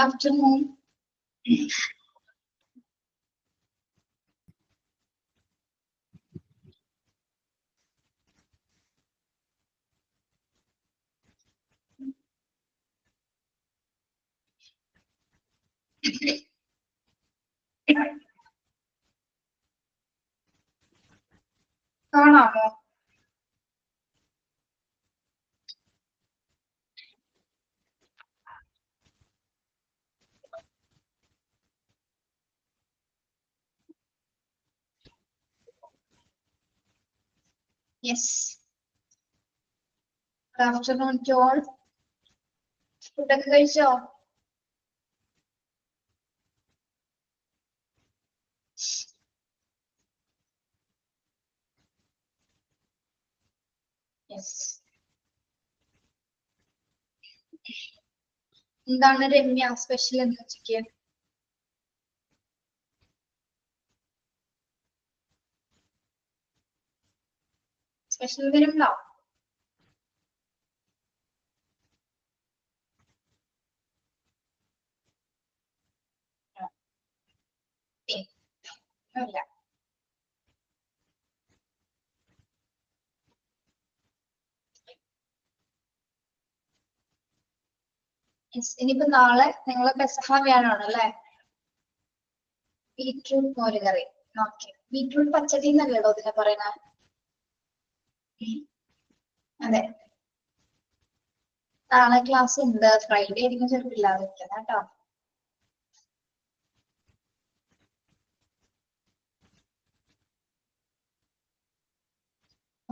afternoon. കാണാമോ? Yes. Good afternoon to all. Food ഒക്കെ കഴിച്ചോ? Yes. എന്താണ് രമ്യ സ്പെഷ്യൽ എന്ന് ഉച്ചയ്ക്ക്? സ്പെഷ്യൽ വരുന്നോ? ഇല്ല. ഇനിയിപ്പോ നാളെ നിങ്ങളെ പെസഹ വ്യാഴമാണ് അല്ലേ? ബീറ്റ്റൂട്ട് മോരുകറി. ഓക്കെ. ബീറ്റ്റൂട്ട് പച്ചടി എന്നല്ലേടോ ഇതിനെ പറയുന്നത്? അതെ. നാളെ ക്ലാസ് ഉണ്ട്. ഫ്രൈഡേ ആയിരിക്കും ചിലപ്പോൾ ഇല്ലാതിരിക്കുന്നത് കേട്ടോ.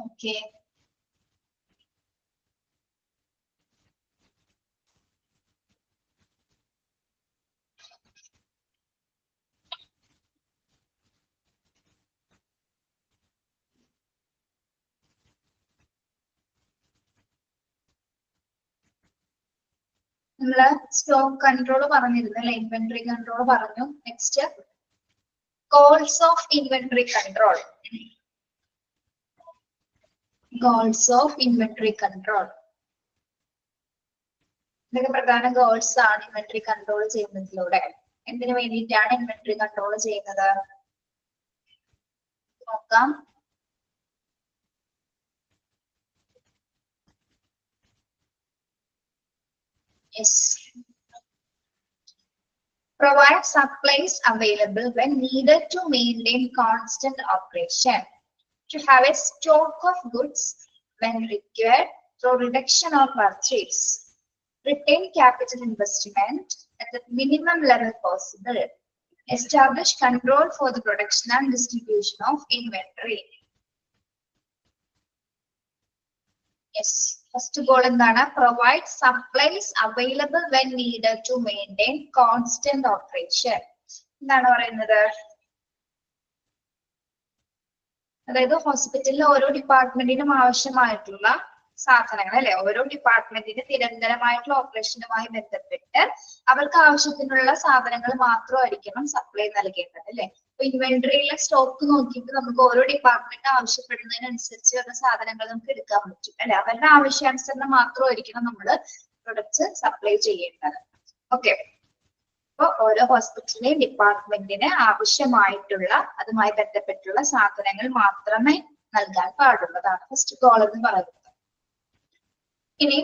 ഓക്കെ. നമ്മള് സ്റ്റോക്ക് കൺട്രോൾ പറഞ്ഞിരുന്നു അല്ലെ? ഇൻവെന്ററി കൺട്രോൾ പറഞ്ഞു. Next goals of inventory control. Goals of inventory control. ഇതൊക്കെ പ്രധാന ഗോൾസ് ആണ് ഇൻവെന്ററി കൺട്രോൾ ചെയ്യുന്നതിലൂടെ. എന്തിനു വേണ്ടിയിട്ടാണ് ഇൻവെന്ററി കൺട്രോൾ ചെയ്യുന്നത്? നോക്കാം. Yes. Provide supplies available when needed to maintain constant operation. To have a stock of goods when required through reduction or purchase. Retain capital investment at the minimum level possible. Establish control for the production and distribution of inventory. Yes. First goal എന്താണ്? Provide supplies available when needed to maintain constant operation. എന്താണ് പറയുന്നത്? അതായത് ഹോസ്പിറ്റലിലെ ഓരോ ഡിപ്പാർട്ട്മെന്റിനും ആവശ്യമായിട്ടുള്ള സാധനങ്ങൾ അല്ലെ, ഓരോ ഡിപ്പാർട്ട്മെന്റിന് നിരന്തരമായിട്ടുള്ള ഓപ്പറേഷനുമായി ബന്ധപ്പെട്ട് അവർക്ക് ആവശ്യത്തിനുള്ള സാധനങ്ങൾ മാത്രമായിരിക്കണം സപ്ലൈ നൽകേണ്ടത് അല്ലെ. അപ്പൊ ഇൻവെന്ററിയിലെ സ്റ്റോക്ക് നോക്കിയിട്ട് നമുക്ക് ഓരോ ഡിപ്പാർട്ട്മെന്റ് ആവശ്യപ്പെടുന്നതിനനുസരിച്ച് ഉള്ള സാധനങ്ങൾ നമുക്ക് എടുക്കാൻ പറ്റും അല്ലെ. അവരുടെ ആവശ്യാനുസരണം മാത്രമായിരിക്കണം നമ്മൾ പ്രൊഡക്ട്സ് സപ്ലൈ ചെയ്യേണ്ടത്. ഓക്കെ. അപ്പൊ ഓരോ ഹോസ്പിറ്റലിലെയും ഡിപ്പാർട്ട്മെന്റിന് ആവശ്യമായിട്ടുള്ള അതുമായി ബന്ധപ്പെട്ടുള്ള സാധനങ്ങൾ മാത്രമേ നൽകാൻ പാടുള്ളതാണ് ഫസ്റ്റ് ഗോൾ എന്ന് പറയുന്നത്. ഇനി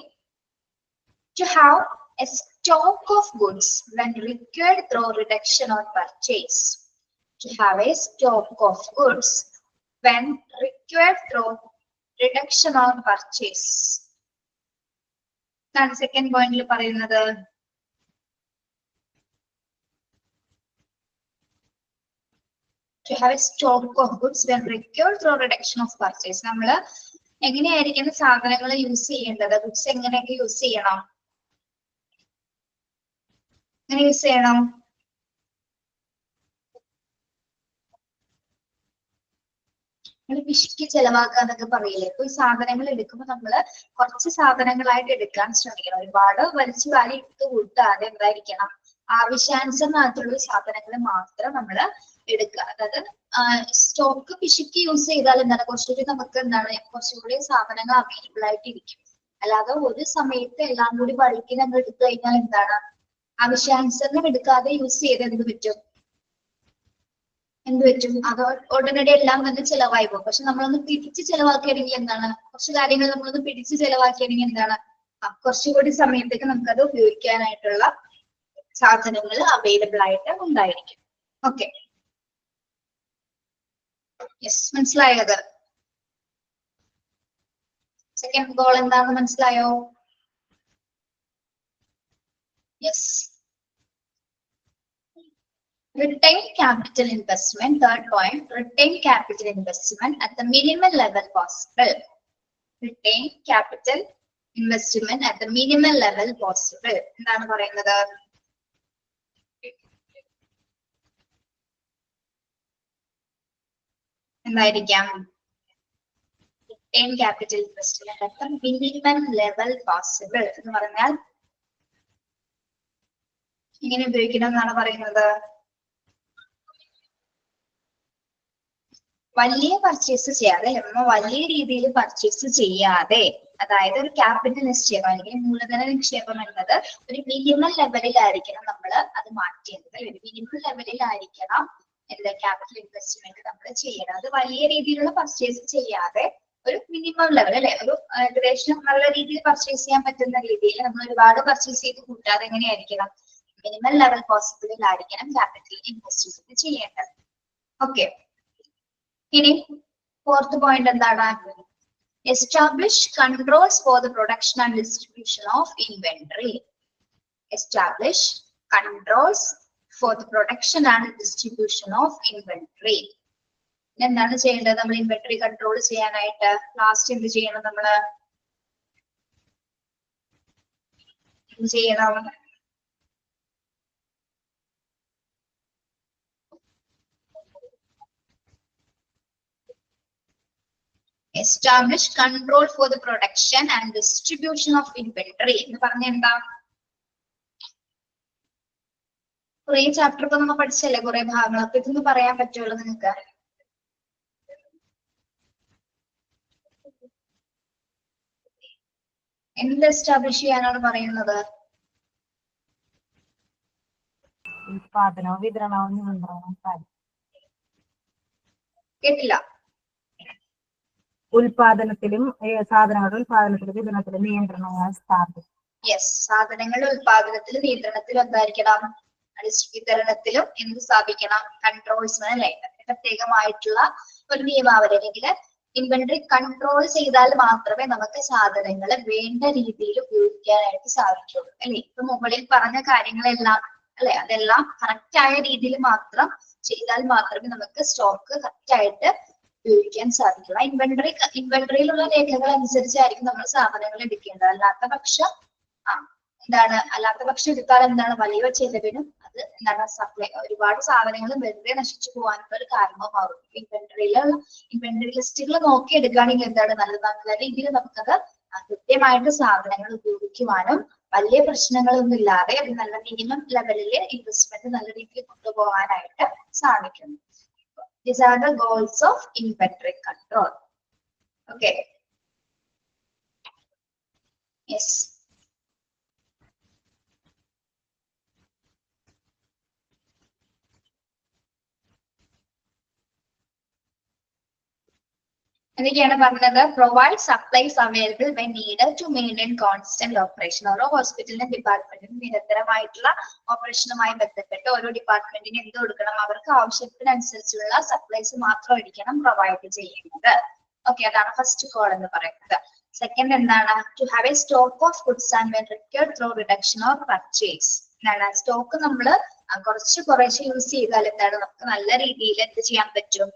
to have a stock of goods when required through reduction or purchase. To have a stock of goods when required through reduction or purchase. എന്താണ് സെക്കൻഡ് പോയിന്റിൽ പറയുന്നത്? To have a stock of goods when required through reduction of purchase. നമ്മൾ എങ്ങനെയായിരിക്കും സാധനങ്ങൾ use ചെയ്യേണ്ടത്? Goods എങ്ങനെയൊക്കെ use ചെയ്യണം? എങ്ങനെ യൂസ് ചെയ്യണം? പിശുക്കി ചെലവാക്കാന്നൊക്കെ പറയില്ലേ? ഇപ്പൊ ഈ സാധനങ്ങൾ എടുക്കുമ്പോൾ നമ്മള് കുറച്ച് സാധനങ്ങളായിട്ട് എടുക്കാൻ ശ്രമിക്കണം. ഒരുപാട് വലിച്ചു വാരി ഇട്ട് കൂട്ടാതെ എന്തായിരിക്കണം, ആവശ്യാനുസരണമായിട്ടുള്ള സാധനങ്ങൾ മാത്രം നമ്മൾ എടുക്കുക. അതായത് സ്റ്റോക്ക് പിശുക്കി യൂസ് ചെയ്താൽ എന്താണ്, കുറച്ചുകൂടി നമുക്ക് എന്താണ് കുറച്ചുകൂടി സാധനങ്ങൾ അവൈലബിൾ ആയിട്ട് ഇരിക്കും. അല്ലാതെ ഒരു സമയത്ത് എല്ലാം കൂടി ബൾക്കിൽ നമ്മൾ എടുത്തു കഴിഞ്ഞാൽ എന്താണ് ആവശ്യാനുസരണം എടുക്കാതെ യൂസ് ചെയ്ത് എന്ത് പറ്റും അത് ഉടനടി എല്ലാം തന്നെ ചെലവായി പോകും. പക്ഷെ നമ്മളൊന്ന് പിടിച്ച് ചെലവാക്കുകയാണെങ്കിൽ എന്താണ്, കുറച്ച് കാര്യങ്ങൾ നമ്മളൊന്ന് പിടിച്ച് ചെലവാക്കുകയാണെങ്കിൽ എന്താണ്, കുറച്ചുകൂടി സമയത്തേക്ക് നമുക്കത് ഉപയോഗിക്കാനായിട്ടുള്ള സാധനങ്ങൾ അവൈലബിൾ ആയിട്ട് ഉണ്ടായിരിക്കും. ഓക്കെ, യെസ്, മനസ്സിലായത്? സെക്കൻഡ് ഗോൾ എന്താണെന്ന് മനസ്സിലായോ? Yes. Retain capital investment. Third point, retain capital investment at the minimum level possible. Retain capital investment at the minimum level possible. എന്താണ് പറയുന്നത്? എന്തായിരിക്കാം? Retain capital investment at the minimum level possible എന്ന് പറഞ്ഞാൽ ഇങ്ങനെ ഉപയോഗിക്കണം എന്നാണ് പറയുന്നത്. വലിയ പർച്ചേസ് ചെയ്യാതെ, വലിയ രീതിയിൽ പർച്ചേസ് ചെയ്യാതെ, അതായത് ഒരു ക്യാപിറ്റൽ നിക്ഷേപം അല്ലെങ്കിൽ മൂലധന നിക്ഷേപം എന്നത് ഒരു മിനിമം ലെവലിലായിരിക്കണം നമ്മൾ അത് മാറ്റേണ്ടത്. ഒരു മിനിമം ലെവലിലായിരിക്കണം എന്താ ക്യാപിറ്റൽ ഇൻവെസ്റ്റ്മെന്റ് നമ്മൾ ചെയ്യണം. അത് വലിയ രീതിയിലുള്ള പർച്ചേസ് ചെയ്യാതെ ഒരു മിനിമം ലെവൽ അല്ലെ, ഒരു ഏകദേശം നല്ല രീതിയിൽ പർച്ചേസ് ചെയ്യാൻ പറ്റുന്ന രീതിയിൽ നമ്മൾ ഒരുപാട് പർച്ചേസ് ചെയ്ത് കൂട്ടാതെ എങ്ങനെയായിരിക്കണം, മിനിമം ലെവൽ പോസിബിളിലായിരിക്കണം ക്യാപിറ്റൽ ഇൻവെസ്റ്റ്മെന്റ് ചെയ്യേണ്ടത്. ഓക്കെ, ഇനി ഫോർത്ത് പോയിന്റ് എന്താണ്? Establish controls for the production and distribution of inventory. Establish controls for the production and distribution of inventory. എന്താണ് ചെയ്യേണ്ടത് നമ്മൾ ഇൻവെന്ററി കൺട്രോൾ ചെയ്യാനായിട്ട്? ലാസ്റ്റ് എന്ത് ചെയ്യണം, നമ്മള് എന്ത് ചെയ്യണം? Establish control for the production and distribution of inventory. എന്ന് പറഞ്ഞ എന്താ? കുറെ ചാപ്റ്റർ ഒക്കെ നമ്മൾ പഠിച്ചല്ലേ, കുറെ ഭാഗങ്ങൾ. അപ്പൊ ഇതൊന്ന് പറയാൻ പറ്റുമല്ലോ നിങ്ങൾക്ക്? എന്ത് എസ്റ്റാബ്ലിഷ് ചെയ്യാനാണ് പറയുന്നത്? ഉൽപാദനവും വിതരണവും നിയന്ത്രണവും. കേട്ടില്ല. ഉൽപാദനത്തിലും സാധനങ്ങളുടെ ഉൽപാദനത്തിലും വിതരണത്തിലും നിയന്ത്രണങ്ങൾ സ്ഥാപിക്കും. യെസ്, സാധനങ്ങളുടെ ഉൽപാദനത്തിലും നിയന്ത്രണത്തിലും എന്തായിരിക്കണം? വിതരണത്തിലും എന്ത് സ്ഥാപിക്കണം? കൺട്രോൾസ് അല്ലെ, പ്രത്യേകമായിട്ടുള്ള ഒരു നിയമാവലി അല്ലെങ്കിൽ ഇൻവെന്ററി കൺട്രോൾ ചെയ്താൽ മാത്രമേ നമുക്ക് സാധനങ്ങൾ വേണ്ട രീതിയിൽ ഉപയോഗിക്കാനായിട്ട് സാധിക്കുള്ളൂ അല്ലെ. ഇപ്പൊ മുകളിൽ പറഞ്ഞ കാര്യങ്ങളെല്ലാം അല്ലെ, അതെല്ലാം കറക്റ്റ് ആയ രീതിയിൽ മാത്രം ചെയ്താൽ മാത്രമേ നമുക്ക് സ്റ്റോക്ക് കറക്റ്റ് ആയിട്ട് ഉപയോഗിക്കാൻ സാധിക്കുള്ളൂ. ഇൻവെന്ററിയിലുള്ള രേഖകൾ അനുസരിച്ചായിരിക്കും നമ്മൾ സാധനങ്ങൾ എടുക്കേണ്ടത്. അല്ലാത്ത പക്ഷം എടുത്താൽ എന്താണ്, വലിയ ചെലവിനും അത് എന്താണ് സപ്ലൈ ഒരുപാട് സാധനങ്ങൾ വെറുതെ നശിച്ചു പോകാനുള്ള ഒരു കാരണമാകും. ഇൻവെന്ററി ലിസ്റ്റുകൾ നോക്കി എടുക്കുകയാണെങ്കിൽ എന്താണ് നല്ല രീതിയിൽ നമുക്കത് കൃത്യമായിട്ട് സാധനങ്ങൾ ഉപയോഗിക്കുവാനും വലിയ പ്രശ്നങ്ങളൊന്നും ഇല്ലാതെ നല്ല മിനിമം ലെവലിൽ ഇൻവെസ്റ്റ്മെന്റ് നല്ല രീതിയിൽ കൊണ്ടുപോകാനായിട്ട് സാധിക്കുന്നു. These are the goals of inventory control. Okay. Yes. എന്തൊക്കെയാണ് പറഞ്ഞത്? Provide supplies available when needed to maintain constant operation. ഓരോ ഹോസ്പിറ്റലിനും ഡിപ്പാർട്ട്മെന്റിനും നിരന്തരമായിട്ടുള്ള ഓപ്പറേഷനുമായി ബന്ധപ്പെട്ട് ഓരോ ഡിപ്പാർട്ട്മെന്റിന് എന്ത് കൊടുക്കണം, അവർക്ക് ആവശ്യത്തിനനുസരിച്ചുള്ള സപ്ലൈസ് മാത്രമായിരിക്കണം പ്രൊവൈഡ് ചെയ്യുന്നത്. ഓക്കെ, അതാണ് ഫസ്റ്റ് കോൾ എന്ന് പറയുന്നത്. സെക്കൻഡ് എന്താണ്? To have a stock of goods and when required through reduction or purchase. എന്താണ് സ്റ്റോക്ക് നമ്മൾ കുറേശ്ശെ യൂസ് ചെയ്താൽ എന്താണ് നമുക്ക് നല്ല രീതിയിൽ എന്ത് ചെയ്യാൻ പറ്റും,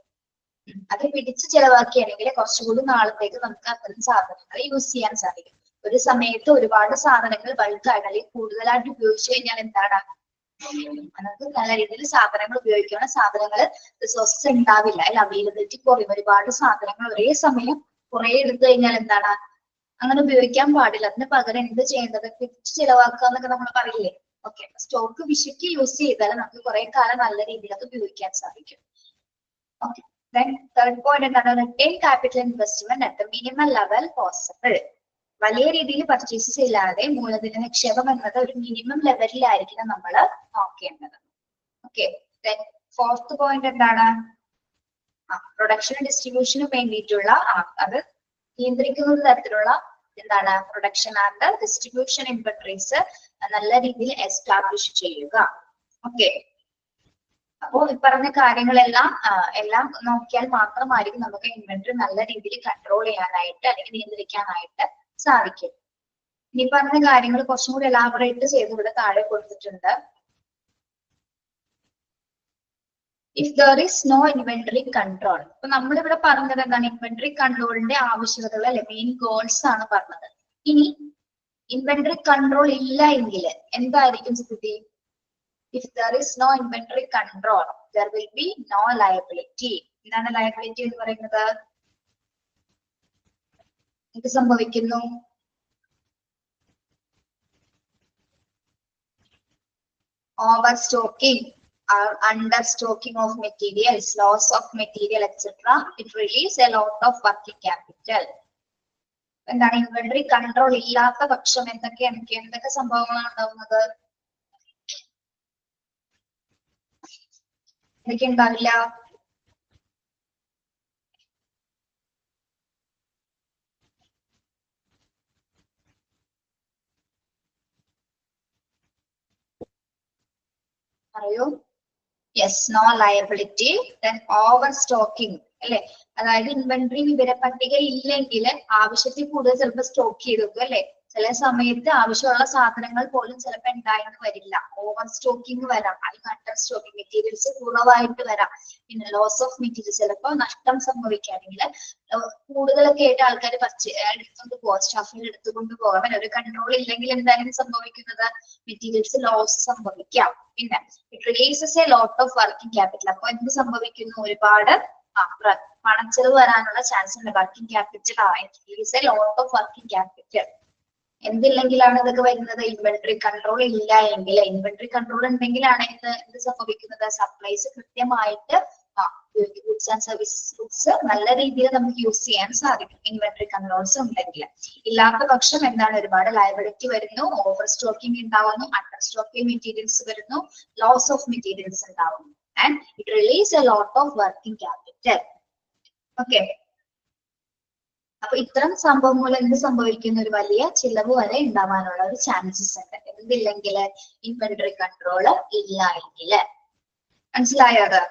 അത് പിടിച്ച് ചെലവാക്കിയാണെങ്കിൽ കുറച്ചുകൂടി നാളത്തേക്ക് നമുക്ക് അത്തരം സാധനങ്ങൾ യൂസ് ചെയ്യാൻ സാധിക്കും. ഒരു സമയത്ത് ഒരുപാട് സാധനങ്ങൾ ബൾക്കായിട്ട് അല്ലെങ്കിൽ കൂടുതലായിട്ട് ഉപയോഗിച്ചു കഴിഞ്ഞാൽ എന്താണ്, നമുക്ക് നല്ല രീതിയിൽ സാധനങ്ങൾ ഉപയോഗിക്കണം. സാധനങ്ങൾ റിസോഴ്സസ് ഉണ്ടാവില്ല, അതിൽ അവൈലബിലിറ്റി കുറയും. ഒരുപാട് സാധനങ്ങൾ ഒരേ സമയം കുറെ എടുത്തു കഴിഞ്ഞാൽ എന്താണ്, അങ്ങനെ ഉപയോഗിക്കാൻ പാടില്ല. അതിന് പകരം എന്ത് ചെയ്യേണ്ടത്, പിടിച്ച് ചെലവാക്കുക എന്നൊക്കെ നമ്മൾ പറയില്ലേ. ഓക്കെ, സ്റ്റോക്ക് വിശക്കി യൂസ് ചെയ്താൽ നമുക്ക് കുറെ കാലം നല്ല രീതിയിൽ അത് ഉപയോഗിക്കാൻ സാധിക്കും. ഓക്കെ, then third point എന്താണ്? Retain capital investment at the minimum level possible. വലിയ രീതിയിൽ പർച്ചേസസ് ഇല്ലാതെ മൂലധന നിക്ഷേപം എന്നത് ഒരു മിനിമം ലെവലിലായിരിക്കണം നമ്മൾ നോക്കേണ്ടത്. ഓക്കെ, ഫോർത്ത് പോയിന്റ് എന്താണ്? പ്രൊഡക്ഷനും ഡിസ്ട്രിബ്യൂഷനും വേണ്ടിയിട്ടുള്ള അത് നിയന്ത്രിക്കുന്ന തരത്തിലുള്ള എന്താണ് പ്രൊഡക്ഷൻ ആൻഡ് ഡിസ്ട്രിബ്യൂഷൻ ഇൻവെന്ററീസ് നല്ല രീതിയിൽ എസ്റ്റാബ്ലിഷ് ചെയ്യുക. ഓക്കെ, അപ്പോൾ ഈ പറഞ്ഞ കാര്യങ്ങളെല്ലാം എല്ലാം നോക്കിയാൽ മാത്രമായിരിക്കും നമുക്ക് ഇൻവെന്ററി നല്ല രീതിയിൽ കൺട്രോൾ ചെയ്യാനായിട്ട് അല്ലെങ്കിൽ നിയന്ത്രിക്കാനായിട്ട് സാധിക്കും. ഇനി പറഞ്ഞ കാര്യങ്ങൾ കുറച്ചും കൂടി എലാബറേറ്റ് ചെയ്ത് ഇവിടെ താഴെ കൊടുത്തിട്ടുണ്ട്. If there is no inventory control, ഇപ്പൊ നമ്മളിവിടെ പറഞ്ഞത് എന്താണ്? ഇൻവെന്ററി കൺട്രോളിന്റെ ആവശ്യകതകൾ അല്ലെ, മെയിൻ ഗോൾസ് ആണ് പറഞ്ഞത്. ഇനി ഇൻവെന്ററി കൺട്രോൾ ഇല്ല എങ്കിൽ എന്തായിരിക്കും സ്ഥിതി? If there is no inventory control there will be no liability. എന്താണ് ലയബിലിറ്റി എന്ന് പറയുന്നത്? എന്ത് സംഭവിക്കുന്നു? Over stocking or understocking of materials, loss of material, etc. It release a lot of working capital. എന്താണ് ഇൻവെന്ററി കൺട്രോൾ ഇല്ലാത്ത പക്ഷം എന്തൊക്കെ സംഭവങ്ങളാണ് ഉണ്ടാവുന്നത്? എന്തൊക്കെ ഉണ്ടാവില്ല? പറയൂ. Yes, no liability, then over stocking അല്ലെ, അതായത് ഇൻവെന്ററി വിവര പട്ടിക ഇല്ലെങ്കിൽ ആവശ്യത്തിൽ കൂടുതൽ ചിലപ്പോൾ സ്റ്റോക്ക് ചെയ്ത് വെക്കും അല്ലെ. ചില സമയത്ത് ആവശ്യമുള്ള സാധനങ്ങൾ പോലും ചിലപ്പോൾ ഉണ്ടായെന്ന് വരില്ല, ഓവർ സ്റ്റോക്കിംഗ് വരാം, അല്ലെങ്കിൽ അണ്ടർ സ്റ്റോക്കിംഗ്, മെറ്റീരിയൽസ് കുറവായിട്ട് വരാം. പിന്നെ ലോസ് ഓഫ് മെറ്റീരിയൽസ്, ചിലപ്പോൾ നഷ്ടം സംഭവിക്കുകയാണെങ്കിൽ കൂടുതലൊക്കെ ആയിട്ട് ആൾക്കാർ എടുത്തുകൊണ്ട് പോകാം, സ്റ്റാഫിൽ എടുത്തുകൊണ്ട് പോകാം. പിന്നെ ഒരു കൺട്രോൾ ഇല്ലെങ്കിൽ എന്തായാലും സംഭവിക്കുന്നത് മെറ്റീരിയൽസ് ലോസ് സംഭവിക്കാം. പിന്നെ it releases a lot of working capital. അപ്പൊ എന്ത് സംഭവിക്കുന്നു? ഒരുപാട് പണച്ചെലവ് വരാനുള്ള ചാൻസ് ഉണ്ട്. Working capital release a lot of working capital. എന്തില്ലെങ്കിലാണ് ഇതൊക്കെ വരുന്നത്? ഇൻവെന്ററി കൺട്രോൾ ഇല്ല എങ്കിൽ. ഇൻവെന്ററി കൺട്രോൾ ഉണ്ടെങ്കിലാണ് എന്ത് സംഭവിക്കുന്നത്? സപ്ലൈസ് കൃത്യമായിട്ട് ഗുഡ്സ് ആൻഡ് സർവീസസ് ഗുഡ്സ് നല്ല രീതിയിൽ നമുക്ക് യൂസ് ചെയ്യാൻ സാധിക്കും, ഇൻവെന്ററി കൺട്രോൾസ് ഉണ്ടെങ്കിൽ. ഇല്ലാത്ത പക്ഷം എന്താണ്? ഒരുപാട് ലയബിലിറ്റി വരുന്നു, ഓവർ സ്റ്റോക്കിംഗ് ഉണ്ടാവുന്നു, അണ്ടർ സ്റ്റോക്കിംഗ് മെറ്റീരിയൽസ് വരുന്നു, ലോസ് ഓഫ് മെറ്റീരിയൽസ് ഉണ്ടാവുന്നു, and it release a lot of working capital. Okay, അപ്പൊ ഇത്തരം സംഭവം മൂലം എന്ത് സംഭവിക്കുന്ന? ഒരു വലിയ ചിലവ് വരെ ഉണ്ടാവാനുള്ള ഒരു ചാൻസസ് ഉണ്ട്. എന്തില്ലെങ്കിൽ? ഇൻവെന്ററി കൺട്രോൾ ഇല്ല എങ്കിൽ. മനസ്സിലായോ? അത്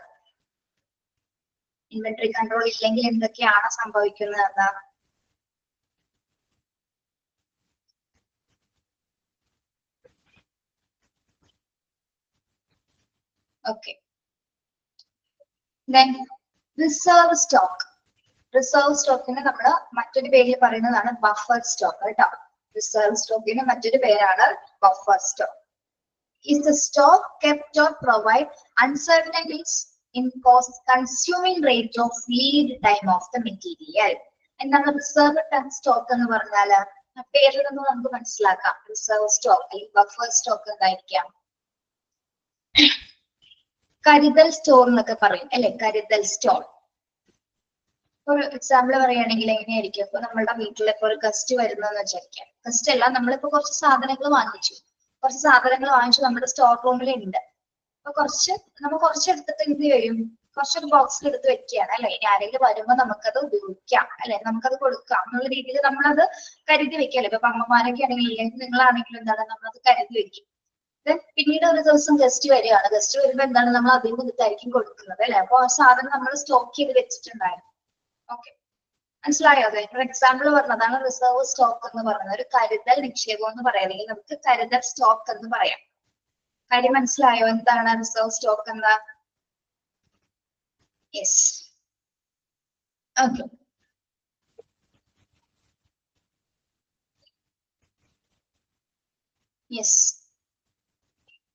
ഇൻവെന്ററി കൺട്രോൾ ഇല്ലെങ്കിൽ എന്തൊക്കെയാണ് സംഭവിക്കുന്നത്? Okay, then reserve stock. Reserve സ്റ്റോക്കിന് നമ്മൾ മറ്റൊരു പേരിൽ പറയുന്നതാണ് ബഫർ സ്റ്റോക്ക് കേട്ടോ. റിസർവ് സ്റ്റോക്കിന് മറ്റൊരു പേരാണ് buffer stock. Is the stock kept or provide uncertainties in cost consuming rate of lead time of the material? എന്താണ് റിസർവ് സ്റ്റോക്ക് എന്ന് പറഞ്ഞാല്? പേരിൽ നിന്ന് നമുക്ക് മനസ്സിലാക്കാം. റിസർവ് സ്റ്റോക്ക് അല്ലെങ്കിൽ ബഫർ സ്റ്റോക്ക് എന്തായിരിക്കാം? കരുതൽ സ്റ്റോർ എന്നൊക്കെ പറയും അല്ലെ, കരുതൽ സ്റ്റോർ. ഒരു എക്സാമ്പിൾ പറയുകയാണെങ്കിൽ എങ്ങനെയായിരിക്കും? ഇപ്പൊ നമ്മളുടെ വീട്ടിലിപ്പോ ഒരു ഗസ്റ്റ് വരുന്നതെന്ന് വിചാരിക്കാം. ഗസ്റ്റ് അല്ല, നമ്മളിപ്പോ കുറച്ച് സാധനങ്ങൾ വാങ്ങിച്ചു നമ്മുടെ സ്റ്റോർ റൂമിൽ ഉണ്ട്. അപ്പൊ നമ്മൾ കുറച്ചെടുത്തിട്ട് എന്ത് ചെയ്യും? കുറച്ചൊരു ബോക്സിൽ എടുത്ത് വെക്കുകയാണ് അല്ലെ. ഇനി ആരെങ്കിലും വരുമ്പോ നമുക്കത് ഉപയോഗിക്കാം അല്ലെ, നമുക്കത് കൊടുക്കാം എന്നുള്ള രീതിയിൽ നമ്മളത് കരുതി വെക്കല്ലേ. ഇപ്പൊ അമ്മമാരൊക്കെ ആണെങ്കിൽ അല്ലെങ്കിൽ നിങ്ങളാണെങ്കിലും എന്താണ്, നമ്മളത് കരുതി വെക്കും. പിന്നീട് ഒരു ദിവസം ഗസ്റ്റ് വരികയാണ്. ഗസ്റ്റ് വരുമ്പോ എന്താണ്, നമ്മൾ അതിന് മുന്നിട്ടായിരിക്കും കൊടുക്കുന്നത് അല്ലെ. അപ്പൊ ആ സാധനം നമ്മൾ സ്റ്റോക്ക് ചെയ്ത് വെച്ചിട്ടുണ്ടായിരുന്നു. ഓക്കെ, മനസ്സിലായോ? അതെ, ഒരു എക്സാമ്പിൾ പറഞ്ഞതാണ് റിസർവ് സ്റ്റോക്ക് എന്ന് പറയുന്നത്. ഒരു കരുതൽ നിക്ഷേപം എന്ന് പറയാം, അല്ലെങ്കിൽ നമുക്ക് കരുതൽ സ്റ്റോക്ക് എന്ന് പറയാം. കാര്യം മനസ്സിലായോ? എന്താണ് റിസർവ് സ്റ്റോക്ക് എന്താ? Yes, okay. Yes,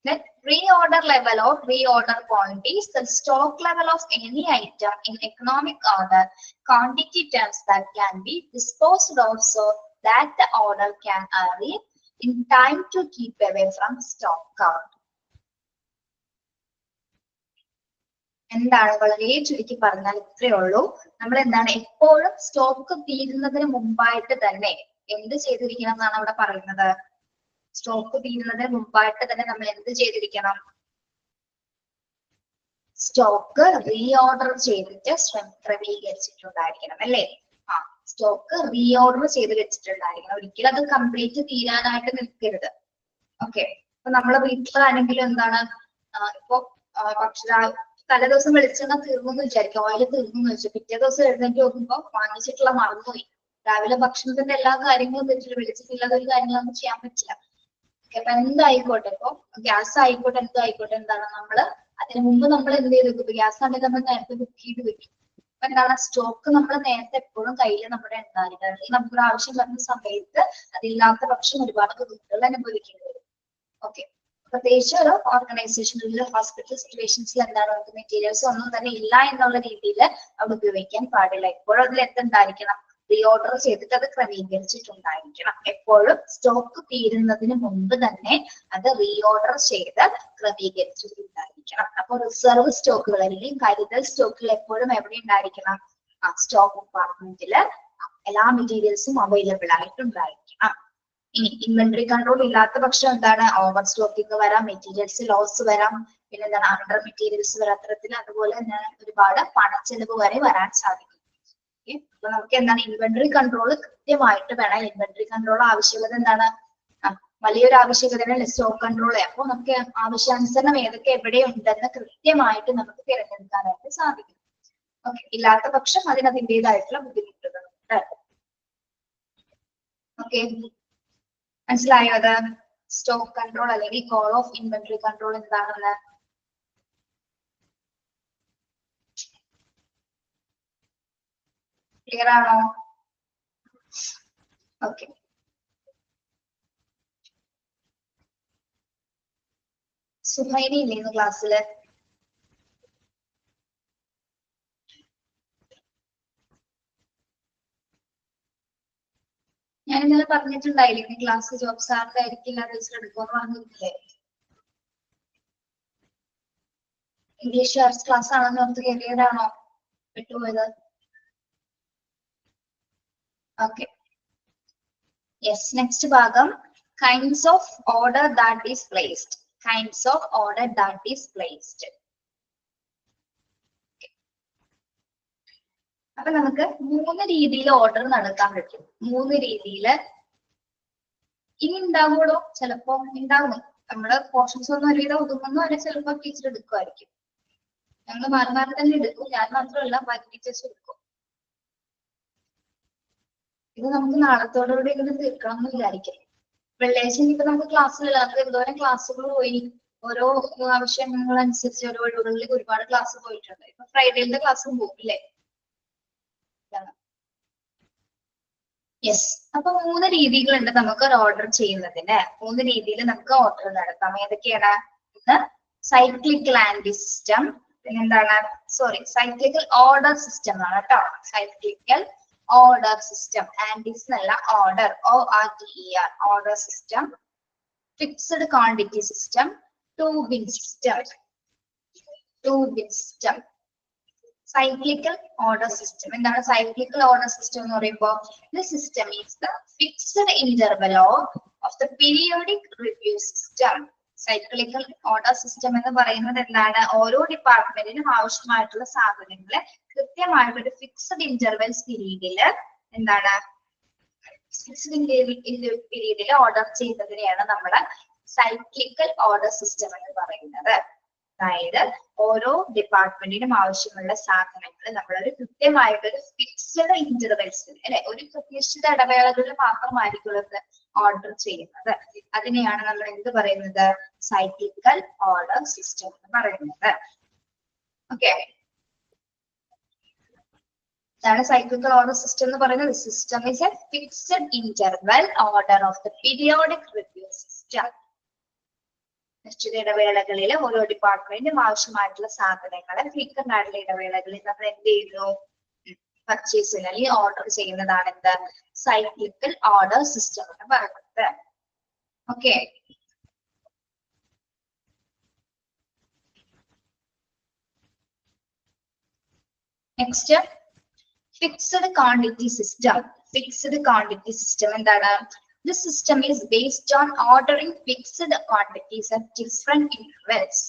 then reorder level or reorder quantities, the stock level of any item in economic order, quantity terms that can be disposed of so that the order can arrive in time to keep away from stock count. എന്താണ്? വളരെ ചുരുക്കി പറഞ്ഞാൽ ഇത്രയേ ഉള്ളൂ. നമ്മൾ എന്താണ് എപ്പോഴും stock തീരുന്നതിന് മുമ്പായിട്ട് തന്നെ എന്ത് ചെയ്തിരിക്കണം എന്നാണ് അവിടെ പറയുന്നത്? സ്റ്റോക്ക് തീരുന്നതിന് മുമ്പായിട്ട് തന്നെ നമ്മൾ എന്ത് ചെയ്തിരിക്കണം? സ്റ്റോക്ക് റീഓർഡർ ചെയ്തിട്ട് ക്രമീകരിച്ചിട്ടുണ്ടായിരിക്കണം അല്ലേ? ആ, സ്റ്റോക്ക് റീഓർഡർ ചെയ്ത് വെച്ചിട്ടുണ്ടായിരിക്കണം. ഒരിക്കലും അത് കംപ്ലീറ്റ് തീരാനായിട്ട് നിൽക്കരുത്. ഓക്കെ, അപ്പൊ നമ്മളെ വീട്ടിലാണെങ്കിലും എന്താണ്, ഇപ്പൊ തലേ ദിവസം വെളിച്ചെണ്ണ തീർന്നു വിചാരിക്കും, ഓയിൽ തീർന്നു വെച്ചു, പിറ്റേ ദിവസം എഴുന്നേറ്റ് നോക്കുമ്പോ വാങ്ങിച്ചിട്ടുള്ള മറന്നുപോയി. രാവിലെ ഭക്ഷണത്തിന്റെ എല്ലാ കാര്യങ്ങളും വെച്ചിട്ട് വെളിച്ചത്തില്ലാതെ ഒരു കാര്യങ്ങളൊന്നും ചെയ്യാൻ പറ്റില്ല. അപ്പൊ എന്തായിക്കോട്ടെ, ഇപ്പൊ ഗ്യാസ് ആയിക്കോട്ടെ, എന്തായിക്കോട്ടെ, എന്താണ് നമ്മള് അതിന് മുമ്പ് നമ്മൾ എന്ത് ചെയ്ത് വെക്കും? ഗ്യാസ് ആണെങ്കിൽ നമ്മൾ നേരത്തെ ബുക്ക് ചെയ്ത് വെക്കും. അപ്പൊ എന്താണ്, സ്റ്റോക്ക് നമ്മൾ നേരത്തെ എപ്പോഴും കയ്യിൽ നമ്മുടെ ഉണ്ടാവില്ല. അല്ലെങ്കിൽ നമുക്കൊരു ആവശ്യം വരുന്ന സമയത്ത് അതില്ലാത്ത പക്ഷം ഒരുപാട് ബുദ്ധിമുട്ടുകൾ അനുഭവിക്കേണ്ടി വരും. ഓക്കെ, പ്രത്യേകിച്ച് ഒരു ഓർഗനൈസേഷനിൽ ഹോസ്പിറ്റൽ സിറ്റുവേഷൻസിൽ എന്താണ്, നമുക്ക് മെറ്റീരിയൽസ് ഒന്നും തന്നെ ഇല്ല എന്നുള്ള രീതിയിൽ അവിടെ ഉപയോഗിക്കാൻ പാടില്ല. എപ്പോഴും അതിൽ എന്തുണ്ടായിരിക്കണം? റീഓർഡർ ചെയ്തിട്ട് അത് ക്രമീകരിച്ചിട്ടുണ്ടായിരിക്കണം. എപ്പോഴും സ്റ്റോക്ക് തീരുന്നതിന് മുമ്പ് തന്നെ അത് റീഓർഡർ ചെയ്ത് ക്രമീകരിച്ചിട്ടുണ്ടായിരിക്കണം. അപ്പൊ റിസർവ് സ്റ്റോക്കുകൾ അല്ലെങ്കിൽ കരുതൽ സ്റ്റോക്കുകൾ എപ്പോഴും എവിടെ ഉണ്ടായിരിക്കണം? സ്റ്റോക്ക് ഡിപ്പാർട്ട്മെന്റിൽ എല്ലാ മെറ്റീരിയൽസും അവൈലബിൾ ആയിട്ടുണ്ടായിരിക്കണം. ഇനി ഇൻവെന്ററി കൺട്രോൾ ഇല്ലാത്ത പക്ഷം എന്താണ്, ഓവർ സ്റ്റോക്കിംഗ് വരാം, മെറ്റീരിയൽസ് ലോസ് വരാം, പിന്നെ എന്താണ് അണ്ടർ മെറ്റീരിയൽസ് വരാം, അത്തരത്തിൽ അതുപോലെ തന്നെ ഒരുപാട് പണച്ചെലവ് വരെ വരാൻ സാധിക്കും. അപ്പൊ നമുക്ക് എന്താണ്, ഇൻവെന്ററി കൺട്രോൾ കൃത്യമായിട്ട് വേണം. ഇൻവെന്ററി കൺട്രോൾ ആവശ്യകത എന്താണ്? വലിയൊരു ആവശ്യകതയാണ് സ്റ്റോക്ക് കൺട്രോൾ. അപ്പൊ നമുക്ക് ആവശ്യാനുസരണം ഏതൊക്കെ എവിടെ ഉണ്ടെന്ന് കൃത്യമായിട്ട് നമുക്ക് തിരഞ്ഞെടുക്കാനായിട്ട് സാധിക്കും. ഓക്കെ, ഇല്ലാത്ത പക്ഷം അതിനതിൻ്റെതായിട്ടുള്ള ബുദ്ധിമുട്ടുകളുണ്ട്. ഓക്കെ, മനസ്സിലായോ? അത് സ്റ്റോക്ക് കൺട്രോൾ അല്ലെങ്കിൽ കോൾ ഓഫ് ഇൻവെന്ററി കൺട്രോൾ എന്താണെന്ന്? ക്ലിയർ ആണോ? ഓക്കെ, സുഹൈനി ഇല്ലേ ഇന്ന് ക്ലാസ്സില്? ഞാൻ ഇന്നലെ പറഞ്ഞിട്ടുണ്ടായില്ലേ, ഇനി ക്ലാസ് ജോബ് സാറിന്റെ ആയിരിക്കില്ല, ടീച്ചർ എടുക്കുമെന്ന് പറഞ്ഞിട്ടില്ലേ? ഇംഗ്ലീഷ് ആർട്സ് ക്ലാസ് ആണെന്ന് ഓർത്ത് കയറിയതാണോ? വിട്ടുപോയത്? Okay, yes. നെക്സ്റ്റ് ഭാഗം kinds of order that is placed. Kinds of order that is placed. അപ്പൊ നമുക്ക് 3 രീതിയിൽ ഓർഡർ നടക്കാൻ പറ്റും. 3 രീതിയിൽ. ഇനി ഉണ്ടാവുള്ളൂ, ചിലപ്പോ ഉണ്ടാവും. നമ്മള് പോർഷൻസ് ഒന്നും ഒരുവിധം ഒതുങ്ങുന്നു വരെ ചിലപ്പോ ടീച്ചർ എടുക്കുമായിരിക്കും. ഞങ്ങൾ മാറി മാറി തന്നെ എടുക്കും. ഞാൻ മാത്രമല്ല, ബാക്കി ടീച്ചേഴ്സ് എടുക്കും. ഇത് നമുക്ക് നാളത്തോടുകൂടി ഇതിന് തീർക്കണം എന്ന് വിചാരിക്കും. വെള്ളിയാഴ്ച ഇനിയിപ്പോ നമുക്ക് ക്ലാസ്സിലല്ല, നമുക്ക് എന്തോരം ക്ലാസ്സുകൾ പോയി. ഓരോ ആവശ്യങ്ങൾ അനുസരിച്ച് ഓരോ ഒഴിവുകളിൽ ഒരുപാട് ക്ലാസ് പോയിട്ടുണ്ട്. ഇപ്പൊ ഫ്രൈഡേയിലത്തെ ക്ലാസ്സും പോകില്ലേ? യെസ്. അപ്പൊ 3 രീതികളുണ്ട് നമുക്ക് ഒരു ഓർഡർ ചെയ്യുന്നതിന്. 3 രീതിയിൽ നമുക്ക് ഓർഡർ നടത്താം. ഏതൊക്കെയാണ്? ഒന്ന് സൈക്ലിക്കൽ ആൻഡി സിസ്റ്റം, പിന്നെന്താണ്, സൈക്ലിക്കൽ ഓർഡർ സിസ്റ്റം ആണ് കേട്ടോ. സൈക്ലിക്കൽ ഓർഡർ സിസ്റ്റം, ആൻഡീസ് എന്നല്ല, order, ORDER, order system. Fixed quantity system, two bin system. Cyclical order system. എന്താണ് cyclical order system എന്ന് പറയുമ്പോൾ? The system is the fixed interval of the periodic review system. Cyclical order system എന്ന് പറയുന്നത് എന്താണ്? ഓരോ ഡിപ്പാർട്ട്മെന്റിനും ആവശ്യമായിട്ടുള്ള സാധനങ്ങളെ കൃത്യമായിട്ട് ഒരു ഫിക്സഡ് ഇന്റർവെൽസ് പീരീഡില് എന്താണ്, ഫിക്സഡ് പീരീഡിൽ ഓർഡർ ചെയ്യുന്നതിനെയാണ് നമ്മുടെ സൈക്ലിക്കൽ ഓർഡർ സിസ്റ്റം എന്ന് പറയുന്നത്. അതായത് ഓരോ ഡിപ്പാർട്ട്മെന്റിനും ആവശ്യമുള്ള സാധനങ്ങൾ നമ്മളൊരു കൃത്യമായിട്ടൊരു ഫിക്സഡ് ഇന്റർവെൽസിൽ അല്ലെ, ഒരു നിശ്ചിത ഇടവേളകളിൽ മാത്രമായിരിക്കും ഓർഡർ ചെയ്യുന്നത്. അതിനെയാണ് നമ്മൾ എന്ത് പറയുന്നത്? സൈക്ലിക്കൽ ഓർഡർ സിസ്റ്റം എന്ന് പറയുന്നത്. ഓക്കെ, ഇതാണ് സൈക്ലിക്കൽ ഓർഡർ സിസ്റ്റം എന്ന് പറയുന്നത്. System is A fixed interval order of the periodic review system. നിശ്ചിത ഇടവേളകളിൽ ഓരോ ഡിപ്പാർട്ട്മെന്റിനും ആവശ്യമായിട്ടുള്ള സാധനങ്ങളെ ഫ്രീക്വന്റ് ആയിട്ടുള്ള ഇടവേളകളിൽ നമ്മൾ എന്ത് ചെയ്യുന്നു? പർച്ചേസിന് അല്ലെങ്കിൽ ഓർഡർ ചെയ്യുന്നതാണ് എന്ത്? സൈക്ലിക്കൽ ഓർഡർ സിസ്റ്റം എന്ന് പറയുന്നത്. Okay, next fixed quantity system. Fixed quantity system എന്താണ്? The system is based on ordering fixed quantities at different intervals.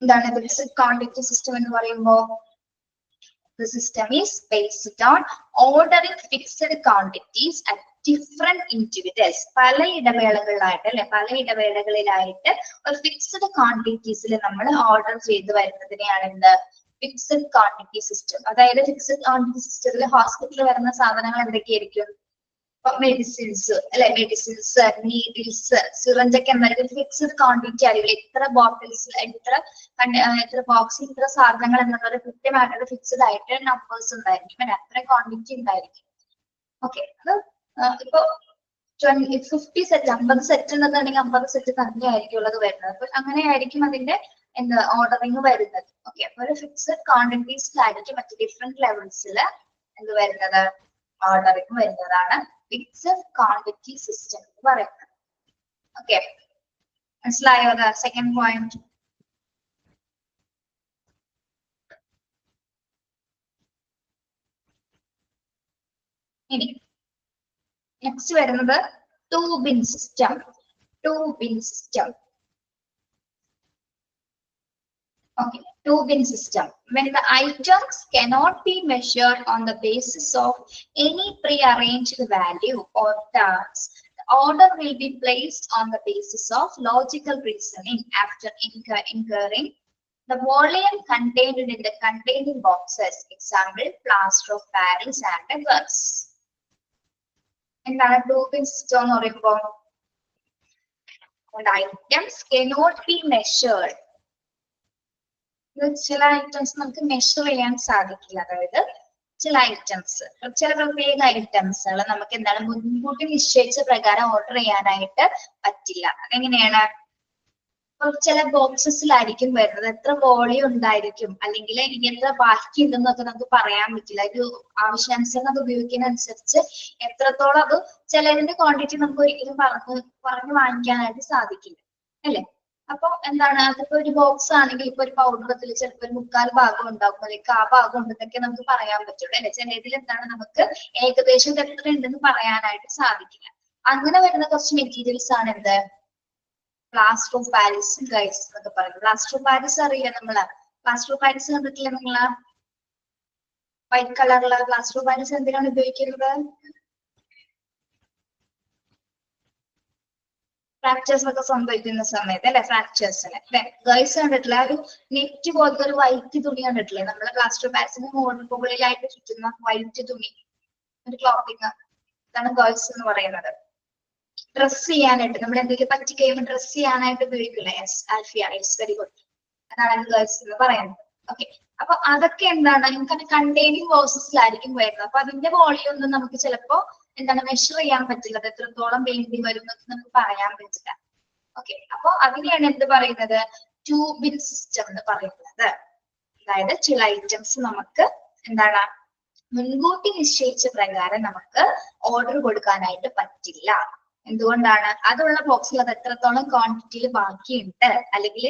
എന്താണ് ഫിക്സ്ഡ് ക്വാണ്ടിറ്റി സിസ്റ്റം എന്ന് പറയുമ്പോൾ? The system is based on ordering fixed quantities at different intervals. പല ഇടവേളകളിലായിട്ട് അല്ലെ, പല ഇടവേളകളിലായിട്ട് ഒരു fixed ക്വാണ്ടിറ്റീസിൽ നമ്മൾ order ചെയ്ത് വരുന്നതിനെയാണ് എന്ത്? Fixed quantity system. അതായത് ഫിക്സ്ഡ് ക്വാണ്ടിറ്റി സിസ്റ്റത്തിൽ ഹോസ്പിറ്റലിൽ വരുന്ന സാധനങ്ങൾ എന്തൊക്കെയായിരിക്കും? മെഡിസിൻസ് അല്ലെ, മെഡിസിൻസ്, നീഡിൽസ്, സിറഞ്ച് ഒക്കെ എന്തായാലും ഫിക്സ്ഡ് ക്വാണ്ടിറ്റി ആയിരിക്കും. എത്ര ബോട്ടിൽസ്, എത്ര ബോക്സിൽ ഇത്ര സാധനങ്ങൾ എന്നുള്ളത് കൃത്യമായിട്ട് ഫിക്സ്ഡ് ആയിട്ട് നമ്പേഴ്സ് ഉണ്ടായിരിക്കും, അല്ലെ, അത്ര ക്വാണ്ടിറ്റി ഉണ്ടായിരിക്കും. ഓക്കെ, അത് ഇപ്പൊ 50 സെറ്റ്, 50 സെറ്റ് എന്നുണ്ടെങ്കിൽ 50 സെറ്റ് തന്നെ ആയിരിക്കും ഉള്ളത് വരുന്നത്. അപ്പൊ അങ്ങനെയായിരിക്കും അതിന്റെ എന്താ ഓർഡറിങ് വരുന്നത്. ഓക്കെ, അപ്പൊ ഒരു ഫിക്സ്ഡ് ക്വാണ്ടിറ്റീസിലായിരിക്കും മറ്റു ഡിഫറെന്റ് ലെവൽസിൽ എന്ത് വരുന്നത്? ഓർഡറിങ് വരുന്നതാണ് ഫിക്സ്ഡ് ക്വാണ്ടിറ്റി സിസ്റ്റം എന്ന് പറയുന്നത്. ഓക്കെ, മനസ്സിലായോ? Second point. ഇനി നെക്സ്റ്റ് വരുന്നത് two bin system. Two bin system. Okay, two-bin system. When the items cannot be measured on the basis of any pre-arranged value or task, the order will be placed on the basis of logical reasoning after incurring the volume contained in the containing boxes. Example, plaster of Paris and girls. എന്താണ് two-bin system എന്ന് പറയുമ്പോൾ? The items cannot be measured. ചില items നമുക്ക് measure ചെയ്യാൻ സാധിക്കില്ല. അതായത് ചില items, ചില പ്രത്യേക ഐറ്റംസുകൾ നമുക്ക് എന്താണ് മുൻകൂട്ടി നിശ്ചയിച്ച പ്രകാരം ഓർഡർ ചെയ്യാനായിട്ട് പറ്റില്ല. അതെങ്ങനെയാണ്? ചില ബോക്സസിലായിരിക്കും വരുന്നത്, എത്ര വോളിയം ഉണ്ടായിരിക്കും, അല്ലെങ്കിൽ ഇനി എത്ര ബാക്കി ഉണ്ടെന്നൊക്കെ നമുക്ക് പറയാൻ പറ്റില്ല. ഒരു ആവശ്യാനുസരണം അത് ഉപയോഗിക്കുന്നതനുസരിച്ച് എത്രത്തോളം അത് ചിലതിന്റെ ക്വാണ്ടിറ്റി നമുക്ക് ഒരിക്കലും പറഞ്ഞു വാങ്ങിക്കാനായിട്ട് സാധിക്കില്ല, അല്ലെ? അപ്പൊ എന്താണ്, അതിപ്പോ ഒരു ബോക്സ് ആണെങ്കിൽ ഇപ്പൊ ഒരു പൗഡറത്തിൽ ചിലപ്പോൾ ഒരു 3/4 ഭാഗം ഉണ്ടാവും, അല്ലെങ്കിൽ ആ ഭാഗം ഉണ്ടെന്നൊക്കെ നമുക്ക് പറയാൻ പറ്റുള്ളൂ, അല്ലെ? ചിലതിൽ എന്താണ് നമുക്ക് ഏകദേശം ഇത് എത്ര ഉണ്ടെന്ന് പറയാനായിട്ട് സാധിക്കില്ല. അങ്ങനെ വരുന്ന കുറച്ച് മെറ്റീരിയൽസ് ആണ് എന്ത്? പ്ലാസ്റ്റർ ഓഫ് പാരീസ് ഗൈസ് എന്നൊക്കെ പറയുന്നത്. പ്ലാസ്റ്റർ ഓഫ് പാരീസ് അറിയാം നമ്മള്? പ്ലാസ്റ്റർ ഓഫ് പാരീസ് കണ്ടിട്ടില്ല നിങ്ങള്? വൈറ്റ് കളറുള്ള പ്ലാസ്റ്റർ ഓഫ് പാരീസ് എന്തിനാണ് ഉപയോഗിക്കുന്നത്? ഫ്രാക്ചേഴ്സ് ഒക്കെ സംഭവിക്കുന്ന സമയത്ത്, അല്ലെ? ഫ്രാക്ചേഴ്സിന് അല്ലെ ഗൈസ് കണ്ടിട്ടില്ല? ഒരു നെറ്റ് പോലത്തെ ഒരു വൈറ്റ് തുണി കണ്ടിട്ടില്ലേ? നമ്മള് പ്ലാസ്റ്റർ ഓഫ് പാരീസിന് മുകളിലായിട്ട് ചുറ്റുന്ന വൈറ്റ് തുണി, ഒരു ക്ലോത്തിങ്, ഇതാണ് ഗേൾസ് എന്ന് പറയുന്നത്. ഡ്രസ് ചെയ്യാനായിട്ട് നമ്മൾ എന്തെങ്കിലും പറ്റി കഴിയുമ്പോൾ ഡ്രസ് ചെയ്യാനായിട്ട് ഉപയോഗിക്കില്ലേ? Yes, Alfiya, yes, very good. അതാണ് ഗേൾസ് എന്ന് പറയുന്നത്. ഓക്കെ, അപ്പൊ അതൊക്കെ എന്താണ് നമുക്ക് കണ്ടെയ്നിങ് പ്രോസസ്സിലായിരിക്കും വരുന്നത്. അപ്പൊ അതിന്റെ വോളിയം ഒന്നും നമുക്ക് ചിലപ്പോ എന്താണ് മെഷർ ചെയ്യാൻ പറ്റില്ല, അത് എത്രത്തോളം വേണ്ടി വരും എന്നൊക്കെ നമുക്ക് പറയാൻ പറ്റില്ല. ഓക്കെ, അപ്പൊ അതിനെയാണ് എന്ത് പറയുന്നത്? ടു ബിൻ സിസ്റ്റം എന്ന് പറയുന്നത്. അതായത് ചില ഐറ്റംസ് നമുക്ക് എന്താണ് മുൻകൂട്ടി നിശ്ചയിച്ച പ്രകാരം നമുക്ക് ഓർഡർ കൊടുക്കാനായിട്ട് പറ്റില്ല. എന്തുകൊണ്ടാണ്? അതുള്ള ബോക്സിൽ അത് എത്രത്തോളം ക്വാണ്ടിറ്റിയിൽ ബാക്കിയുണ്ട്, അല്ലെങ്കിൽ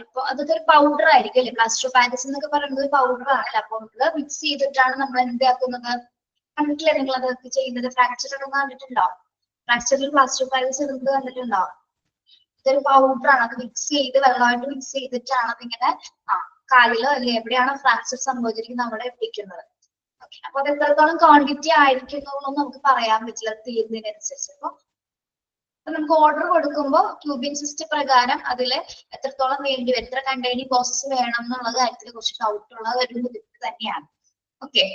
ഇപ്പൊ അതൊക്കെ ഒരു പൗഡർ ആയിരിക്കും, അല്ലെ? പ്ലാസ്റ്റർ ഓഫ് പാരീസ് എന്നൊക്കെ പറയുന്നത് പൗഡർ ആണല്ലോ. അപ്പൊ അത് മിക്സ് ചെയ്തിട്ടാണ് നമ്മൾ എന്താക്കുന്നത്? കണ്ടിട്ടില്ലേ നിങ്ങൾ അതൊക്കെ ചെയ്യുന്നത്? ഫ്രാക്ചർ ഒക്കെ കണ്ടിട്ടുണ്ടോ? ഫ്രാക്ചറിൽ പ്ലാസ്റ്റർ ഓഫ് പാരീസ് ഇടുന്നത് കണ്ടിട്ടുണ്ടോ? ഇതൊരു പൗഡർ ആണ്, അത് മിക്സ് ചെയ്ത് വെള്ളമായിട്ട് മിക്സ് ചെയ്തിട്ടാണ് അതിങ്ങനെ കാലിലോ അല്ലെങ്കിൽ എവിടെയാണോ ഫ്രാക്ചർ സംഭവിച്ചിരിക്കുന്നത് അവിടെ എത്തിക്കുന്നത്. അപ്പൊ അത് എത്രത്തോളം ക്വാണ്ടിറ്റി ആയിരിക്കും എന്നുള്ളതൊന്നും നമുക്ക് പറയാൻ പറ്റില്ല തീരുന്നതിനനുസരിച്ച്. അപ്പൊ നമുക്ക് ഓർഡർ കൊടുക്കുമ്പോൾ ട്യൂബിൻ സിസ്റ്റം പ്രകാരം അതില് എത്രത്തോളം വേണ്ടി വരും, എത്ര കണ്ടെയ്നിങ് ബോക്സസ് വേണം എന്നുള്ള കാര്യത്തിൽ കുറച്ച് ഡൗട്ട് ഉള്ള ഒരു ബുദ്ധിമുട്ട് തന്നെയാണ്. ഓക്കെ,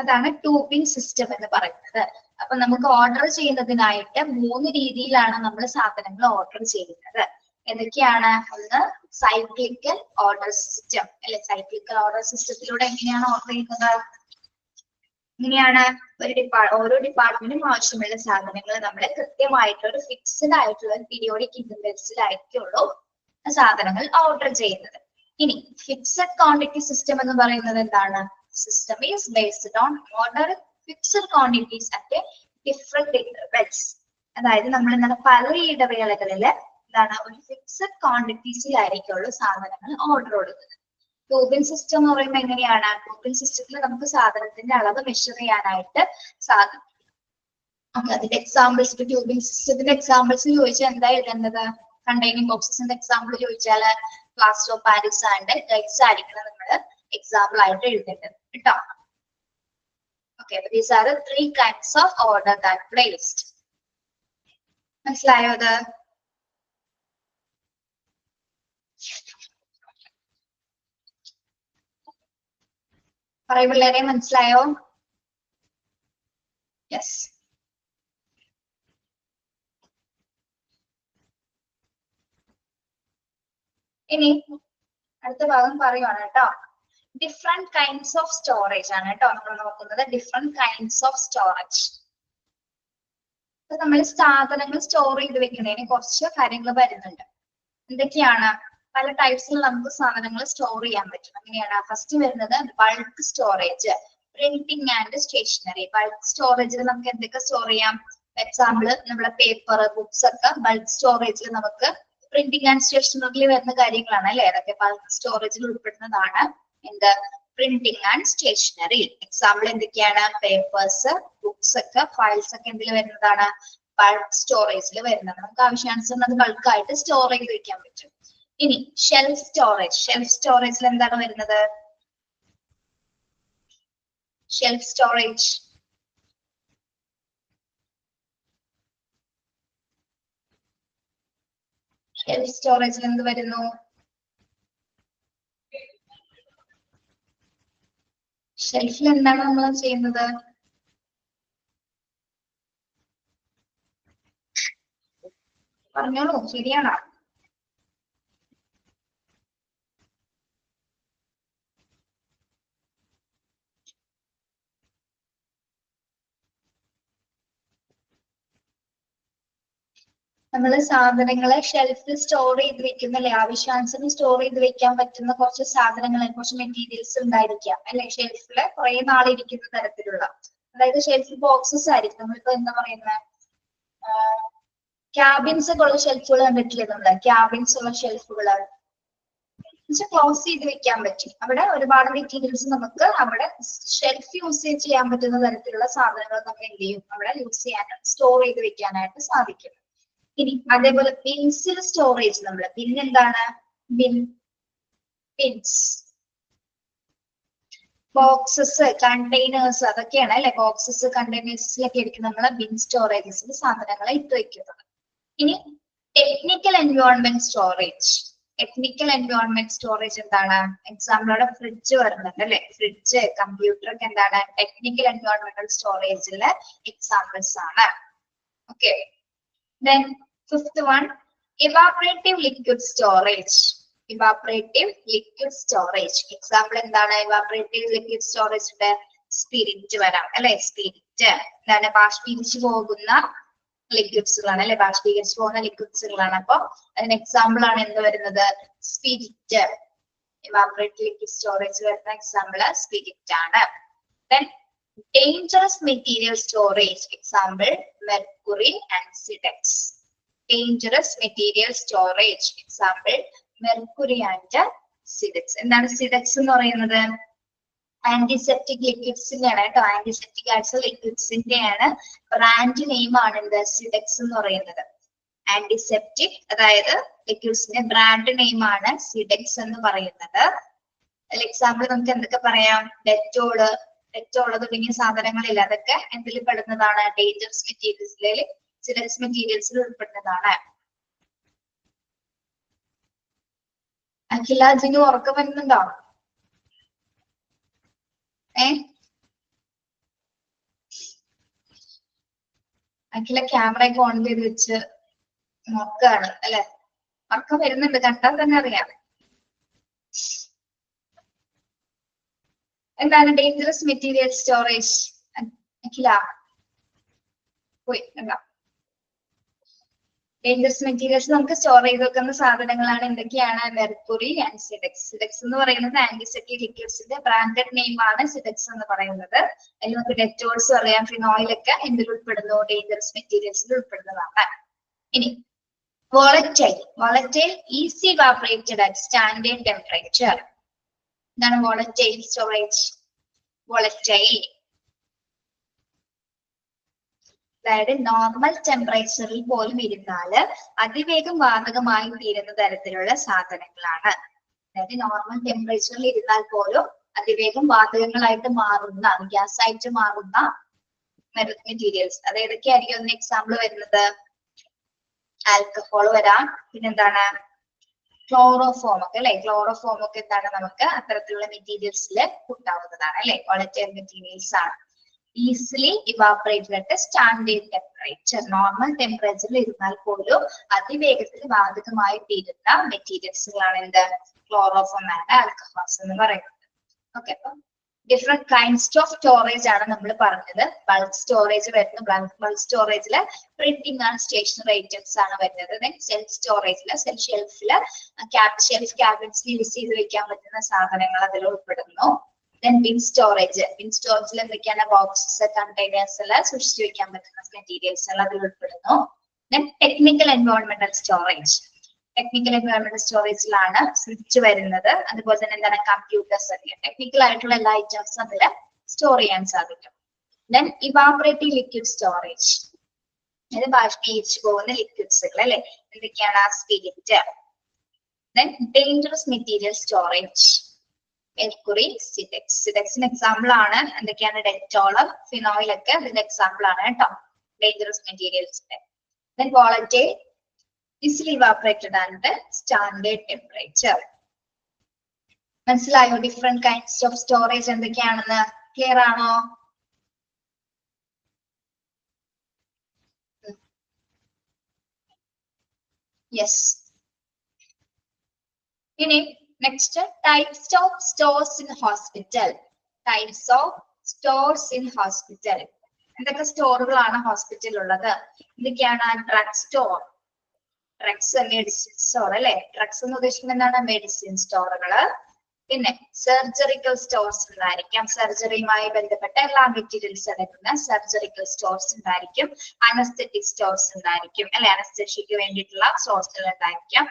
അതാണ് ട്യൂബിൻ സിസ്റ്റം എന്ന് പറയുന്നത്. അപ്പൊ നമുക്ക് ഓർഡർ ചെയ്യുന്നതിനായിട്ട് 3 രീതിയിലാണ് നമ്മൾ സാധനങ്ങൾ ഓർഡർ ചെയ്യുന്നത്. എന്തൊക്കെയാണ്? ഒന്ന് സൈക്ലിക്കൽ ഓർഡർ സിസ്റ്റം, അല്ലെ? സൈക്ലിക്കൽ ഓർഡർ സിസ്റ്റത്തിലൂടെ എങ്ങനെയാണ് ഓർഡർ ചെയ്യുന്നത്? ഇങ്ങനെയാണ്, ഓരോ ഡിപ്പാർട്ട്മെന്റിനും ആവശ്യമുള്ള സാധനങ്ങൾ നമ്മൾ കൃത്യമായിട്ടൊരു ഫിക്സ്ഡ് ആയിട്ടുള്ള പീരിയോഡിക് ഇന്റർവെൽസിലായിരിക്കുള്ളൂ സാധനങ്ങൾ ഓർഡർ ചെയ്യുന്നത്. ഇനി ഫിക്സഡ് ക്വാണ്ടിറ്റി സിസ്റ്റം എന്ന് പറയുന്നത് എന്താണ്? System is based on order fixed quantities at different intervals. അതായത് നമ്മൾ എന്താണ് പല ഇടവേളകളില് എന്താണ് ഒരു ഫിക്സഡ് ക്വാണ്ടിറ്റീസിലായിരിക്കുള്ളൂ സാധനങ്ങൾ ഓർഡർ കൊടുക്കുന്നത്. ടൂബിൻ സിസ്റ്റം എന്ന് പറയുമ്പോൾ എങ്ങനെയാണ്? ടൂബിൻ സിസ്റ്റത്തിൽ നമുക്ക് സാധനത്തിന്റെ അളവ് മെഷർ ചെയ്യാനായിട്ട് സാധിക്കും. അതിന്റെ എക്സാമ്പിൾസ്, ട്യൂബിൻ സിസ്റ്റത്തിന്റെ എക്സാമ്പിൾസ് ചോദിച്ചാൽ എന്താ എഴുതേണ്ടത്? കണ്ടെയ്നിങ് ബോക്സസിന്റെ എക്സാമ്പിൾ ചോദിച്ചാൽ plaster of Paris and tiles ആയിരിക്കണം നമ്മൾ എക്സാമ്പിൾ ആയിട്ട് എഴുതേണ്ടത് കേട്ടോ. Okay, but these are the 3 kinds of order that placed. മനസ്സിലായോ അത്? പറയൂ പിള്ളേരെ, മനസ്സിലായോ? യെസ്. ഇനി അടുത്ത ഭാഗം പറയുവാണ് കേട്ടോ. ഡിഫറെന്റ് കൈൻഡ്സ് ഓഫ് സ്റ്റോറേജ് ആണ് കേട്ടോ നമ്മൾ നോക്കുന്നത്. Different kinds of storage. നമ്മൾ സാധനങ്ങൾ സ്റ്റോർ ചെയ്ത് വെക്കുന്നതിന് കുറച്ച് കാര്യങ്ങൾ വരുന്നുണ്ട്. എന്തൊക്കെയാണ്? പല ടൈപ്സിൽ നമുക്ക് സാധനങ്ങൾ സ്റ്റോർ ചെയ്യാൻ പറ്റും. അങ്ങനെയാണ്. ഫസ്റ്റ് വരുന്നത് bulk storage, printing and stationery. Bulk സ്റ്റോറേജിൽ നമുക്ക് എന്തൊക്കെ സ്റ്റോർ ചെയ്യാം? എക്സാമ്പിൾ നമ്മുടെ പേപ്പർ, ബുക്സ് ഒക്കെ ബൾക്ക് സ്റ്റോറേജിൽ നമുക്ക് പ്രിന്റിംഗ് ആൻഡ് സ്റ്റേഷനറിയിൽ വരുന്ന കാര്യങ്ങളാണ് അല്ലെ? അതൊക്കെ ബൾക്ക് സ്റ്റോറേജിൽ ഉൾപ്പെടുന്നതാണ്. എന്ത്? Printing and stationery. എക്സാമ്പിൾ എന്തൊക്കെയാണ്? പേപ്പേഴ്സ്, ബുക്സ് ഒക്കെ, ഫയൽസ് ഒക്കെ എന്തിൽ വരുന്നതാണ്? ബൾക്ക് സ്റ്റോറേജിൽ വരുന്നത്. നമുക്ക് ആവശ്യാനുസരണം അത് ബൾക്കായിട്ട് സ്റ്റോർ ചെയ്ത് വെക്കാൻ പറ്റും. ഇനി ഷെൽഫ് സ്റ്റോറേജ്. ഷെൽഫ് സ്റ്റോറേജിൽ എന്താണ് വരുന്നത്? ഷെൽഫ് സ്റ്റോറേജ് ഷെൽഫ് സ്റ്റോറേജിൽ എന്ത് വരുന്നു? ഷെൽഫിൽ എന്താണ് നമ്മൾ ചെയ്യുന്നത്? പറഞ്ഞോളൂ, ശരിയാണോ? നമ്മൾ സാധനങ്ങളെ ഷെൽഫിൽ സ്റ്റോർ ചെയ്ത് വെക്കുന്നല്ലേ? ആവശ്യാനുസരണം സ്റ്റോർ ചെയ്ത് വെക്കാൻ പറ്റുന്ന കുറച്ച് സാധനങ്ങളെ, കുറച്ച് മെറ്റീരിയൽസ് ഉണ്ടായിരിക്കാം അല്ലെ? ഷെൽഫില് കുറെ നാളിരിക്കുന്ന തരത്തിലുള്ള, അതായത് ഷെൽഫ് ബോക്സസ് ആയിരിക്കും. നമ്മളിപ്പോ എന്താ പറയുന്നത്, ക്യാബിൻസ് ഒക്കെ ഉള്ള ഷെൽഫുകൾ കണ്ടിട്ടില്ലേ നമ്മള്? ക്യാബിൻസ് ഉള്ള ഷെൽഫുകൾ ക്ലോസ് ചെയ്ത് വെക്കാൻ പറ്റും. അവിടെ ഒരുപാട് മെറ്റീരിയൽസ് നമുക്ക് അവിടെ ഷെൽഫ് യൂസ് ചെയ്യാൻ പറ്റുന്ന തരത്തിലുള്ള സാധനങ്ങൾ നമുക്ക് എന്ത് ചെയ്യും? അവിടെ യൂസ് ചെയ്യാനായിട്ട്, സ്റ്റോർ ചെയ്ത് വെക്കാനായിട്ട് സാധിക്കും. ഇനി അതേപോലെ ബിൻസിൽ സ്റ്റോറേജ്. നമ്മള് ബിൻ എന്താണ്? ബിൻസ്, ബോക്സസ്, കണ്ടെയ്നേഴ്സ്, അതൊക്കെയാണ് അല്ലെ? ബോക്സസ്, കണ്ടെയ്നേഴ്സിലൊക്കെ ആയിരിക്കും നമ്മള് ബിൻ സ്റ്റോറേജസിൽ സാധനങ്ങളെ ഇട്ട് വെക്കുന്നത്. ഇനി technical environment storage. Technical environment storage എന്താണ്? എക്സാമ്പിൾ അവിടെ ഫ്രിഡ്ജ് വരുന്നുണ്ട് അല്ലെ? ഫ്രിഡ്ജ്, കമ്പ്യൂട്ടർ ഒക്കെ എന്താണ്? ടെക്നിക്കൽ എൻവയോൺമെന്റൽ സ്റ്റോറേജിലെ എക്സാമ്പിൾസ് ആണ്. Okay. Then fifth one, evaporative liquid storage. Evaporative liquid storage. Example എന്താണ്? evaporative liquid storage യുടെ സ്പിരിറ്റ് വരാം അല്ലെ? സ്പിരിറ്റ് എന്താണ്? ബാഷ്പീകരിച്ചു പോകുന്ന ലിക്വിഡ്സുകളാണ് അല്ലെ? ബാഷ്പീകരിച്ചു പോകുന്ന ലിക്വിഡ്സുകളാണ്. അപ്പൊ അതിന് എക്സാമ്പിൾ ആണ് എന്ത് വരുന്നത്? സ്പിരിറ്റ്. evaporative liquid storage വരുന്ന എക്സാമ്പിൾ സ്പിരിറ്റ് ആണ്. Then dangerous material storage. Example mercury and sidex. Dangerous material storage. Example mercury and sidex. എന്താണ് sidex എന്ന് പറയുന്നത്? ആന്റിസെപ്റ്റിക് ലിക്വിഡ്സിന്റെയാണ് കേട്ടോ. ആന്റിസെപ്റ്റിക് ആയിട്ടുള്ള ലിക്വിഡ്സിന്റെയാണ് ബ്രാൻഡ് നെയിം ആണ് എന്ത്? സിഡെക്സ് എന്ന് പറയുന്നത്. ആന്റിസെപ്റ്റിക് അതായത് ലിക്വിഡ്സിന്റെ ബ്രാൻഡ് നെയിം ആണ് സിഡെക്സ് എന്ന് പറയുന്നത്. എക്സാമ്പിൾ നമുക്ക് എന്തൊക്കെ പറയാം? ഡെറ്റോള് തുടങ്ങിയ സാധനങ്ങളില്ല, അതൊക്കെ എന്തിൽ പെടുന്നതാണ്? ഡേഞ്ചറസ് മെറ്റീരിയൽസിൽ, സിഡെക്സ് മെറ്റീരിയൽസിൽ ഉൾപ്പെടുന്നതാണ്. അഖില, ജിനു ഉറക്കം വരുന്നുണ്ടോ? അഖില ക്യാമറ ഒക്കെ ഓൺ ചെയ്ത് വെച്ച് നോക്കുകയാണ് അല്ലെ? ഉറക്കം വരുന്നുണ്ട്, കണ്ടാൽ തന്നെ അറിയാം. എന്താണ് ഡേഞ്ചറസ് മെറ്റീരിയൽ സ്റ്റോറേജ്? അഖില പോയി എന്താ? ഡേഞ്ചറസ് മെറ്റീരിയൽസ് നമുക്ക് സ്റ്റോർ ചെയ്ത് വെക്കുന്ന സാധനങ്ങളാണ് എന്തൊക്കെയാണ്? Mercury and സിഡെക്സ്. സിഡെക്സ് എന്ന് പറയുന്നത് ആന്റിസെപ്റ്റിക് ലിക്വിഡ്സിന്റെ ബ്രാൻഡഡ് നെയിം ആണ് സിഡെക്സ് എന്ന് പറയുന്നത്. അതിൽ നമുക്ക് ഡെറ്റോൾസ് അറിയാം, ഫിനോയിൽ ഒക്കെ എന്തിൽ ഉൾപ്പെടുന്നു? ഡേഞ്ചറസ് മെറ്റീരിയൽസിൽ ഉൾപ്പെടുന്നതാണ്. ഇനി volatile. Volatile easy evaporated at standard temperature. എന്താണ് volatile storage? volatile അതായത് നോർമൽ ടെമ്പറേച്ചറിൽ പോലും ഇരുന്നാല് അതിവേഗം വാതകമായി തീരുന്ന തരത്തിലുള്ള സാധനങ്ങളാണ്. അതായത് നോർമൽ ടെമ്പറേച്ചറിൽ ഇരുന്നാൽ പോലും അതിവേഗം വാതകങ്ങളായിട്ട് മാറുന്ന ഗ്യാസ് ആയിട്ട് മാറുന്ന മെറ്റീരിയൽസ്. അത് ഏതൊക്കെയായിരിക്കും ഒന്ന് എക്സാമ്പിൾ വരുന്നത്? ആൽക്കഹോൾ വരാം, പിന്നെന്താണ് ക്ലോറോഫോം ഒക്കെ അല്ലെ. ക്ലോറോഫോം ഒക്കെ എന്താണ് നമുക്ക് അത്തരത്തിലുള്ള മെറ്റീരിയൽസിൽ കൂട്ടാവുന്നതാണ് അല്ലെ. വോളറ്റൈൽ മെറ്റീരിയൽസ് ആണ്. Easily evaporated at standard temperature. Normal ടെമ്പറേച്ചറിൽ ഇരുന്നാൽ പോലും അതിവേഗത്തിൽ വാതകമായി തീരുന്ന മെറ്റീരിയൽസുകളാണ് എന്ത്? ക്ലോറോഫോം ആൻഡ് ആൽക്കഹോൾസ് എന്ന് പറയുന്നത്. ഓക്കെ, അപ്പൊ ഡിഫറെന്റ് കൈൻഡ്സ് ഓഫ് സ്റ്റോറേജ് ആണ് നമ്മൾ പറഞ്ഞത്. ബൾക്ക് സ്റ്റോറേജ് വരുന്നു. ബൾക്ക് സ്റ്റോറേജില് പ്രിന്റിംഗ് ആൻഡ് സ്റ്റേഷനറി ഐറ്റംസ് ആണ് വരുന്നത്. ദെൻ സെൽഫ് സ്റ്റോറേജില് ഷെൽഫില് ഷെൽഫ് ക്യാബിൻസിൽ യൂസ് ചെയ്ത് വെക്കാൻ പറ്റുന്ന സാധനങ്ങൾ അതിൽ ഉൾപ്പെടുന്നു. Then bin storage. ബിൻ സ്റ്റോറേജിൽ എന്തൊക്കെയാണ്? ബോക്സസ്, കണ്ടെയ്നേഴ്സ് എല്ലാം സൂക്ഷിച്ചു വെക്കാൻ പറ്റുന്ന മെറ്റീരിയൽസ് എല്ലാം അതിൽ ഉൾപ്പെടുന്നു. ദെൻ ടെക്നിക്കൽ എൻവയോൺമെന്റൽ സ്റ്റോറേജ്. ടെക്നിക്കൽ എൻവയോൺമെന്റൽ സ്റ്റോറേജിലാണ് സ്വിച്ച് വരുന്നത്. അതുപോലെ തന്നെ എന്താണ്? കമ്പ്യൂട്ടേഴ്സ് ഒക്കെ ടെക്നിക്കൽ ആയിട്ടുള്ള എല്ലാ ഐറ്റംസും അതിൽ സ്റ്റോർ ചെയ്യാൻ സാധിക്കും. Then evaporating liquid storage. ഇത് ബാഷ്പീകരിച്ചു പോകുന്ന ലിക്വിഡ്സുകൾ അല്ലെ. എന്തൊക്കെയാണ്? Spirit. Then dangerous material storage. Mercury, Cidex. സിഡെക്സിന് എക്സാമ്പിൾ ആണ് എന്തൊക്കെയാണ്? ഡെറ്റോള്, ഫിനോയിൽ ഒക്കെ ഇതിന്റെ എക്സാമ്പിൾ ആണ് കേട്ടോ, ഡേഞ്ചറസ് മെറ്റീരിയൽസിന്റെ. Then volatile, easily evaporated at standard temperature. മനസ്സിലായോ ഡിഫറെന്റ് കൈൻഡ്സ് ഓഫ് സ്റ്റോറേജ് എന്തൊക്കെയാണെന്ന്? ക്ലിയർ ആണോ? യെസ്. ഇനി next types of stores in hospital. Types of stores in hospital. എന്തൊക്കെ സ്റ്റോറുകളാണ് ഹോസ്പിറ്റലിൽ ഉള്ളത്? എന്തൊക്കെയാണ്? Drug store, drugs, medicine store അല്ലെ. ഡ്രഗ്സ് എന്ന് ഉദ്ദേശിക്കുന്നത് എന്താണ്? മെഡിസിൻ സ്റ്റോറുകള്. പിന്നെ സർജറിക്കൽ സ്റ്റോർസ് ഉണ്ടായിരിക്കാം. സർജറിയുമായി ബന്ധപ്പെട്ട എല്ലാ മെറ്റീരിയൽസ് അടങ്ങുന്ന സർജറിക്കൽ സ്റ്റോർസ് ഉണ്ടായിരിക്കും. അനസ്തെറ്റിക് സ്റ്റോർസ് ഉണ്ടായിരിക്കും അല്ലെ. അനസ്തെഷ്യക്ക് വേണ്ടിയിട്ടുള്ള സ്റ്റോർസുകൾ ഉണ്ടായിരിക്കാം.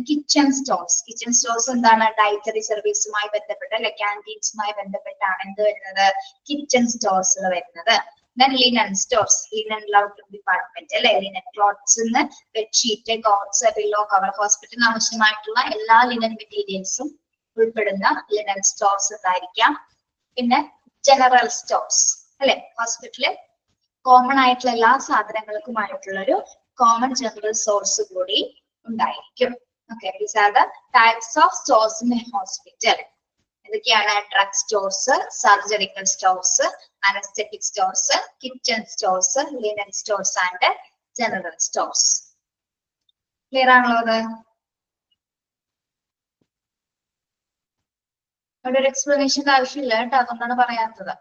Kitchen stores. കിച്ചൺ സ്റ്റോർസ് എന്താണ്? ഡയറ്ററി സർവീസുമായി ബന്ധപ്പെട്ട അല്ലെ, ക്യാൻറ്റീൻസുമായി ബന്ധപ്പെട്ടാണ് എന്ത് വരുന്നത്? കിച്ചൺ സ്റ്റോർസുകൾ വരുന്നത്. Then linen stores, linen laundry department അല്ലെ. Linen clothes, bedsheet, coats, pillow cover, ഹോസ്പിറ്റലിന് ആവശ്യമായിട്ടുള്ള എല്ലാ ലിനൻ മെറ്റീരിയൽസും ഉൾപ്പെടുന്ന ലിനൻ സ്റ്റോർസ് ഉണ്ടായിരിക്കാം. പിന്നെ ജനറൽ സ്റ്റോർസ് അല്ലെ. ഹോസ്പിറ്റലിൽ കോമൺ ആയിട്ടുള്ള എല്ലാ സാധനങ്ങൾക്കുമായിട്ടുള്ള ഒരു കോമൺ ജനറൽ സ്റ്റോർസ് കൂടി ഉണ്ടായിരിക്കും. Okay, these are the types of stores in a hospital. ഇതൊക്കെയാണ് drug stores, surgical stores, anaesthetic stores, kitchen stores, linen stores and general stores. Clear ആണല്ലോ? അത് അവിടെ ഒരു എക്സ്പ്ലനേഷന്റെ ആവശ്യമില്ല കേട്ടോ, അതുകൊണ്ടാണ് പറയാത്തത്.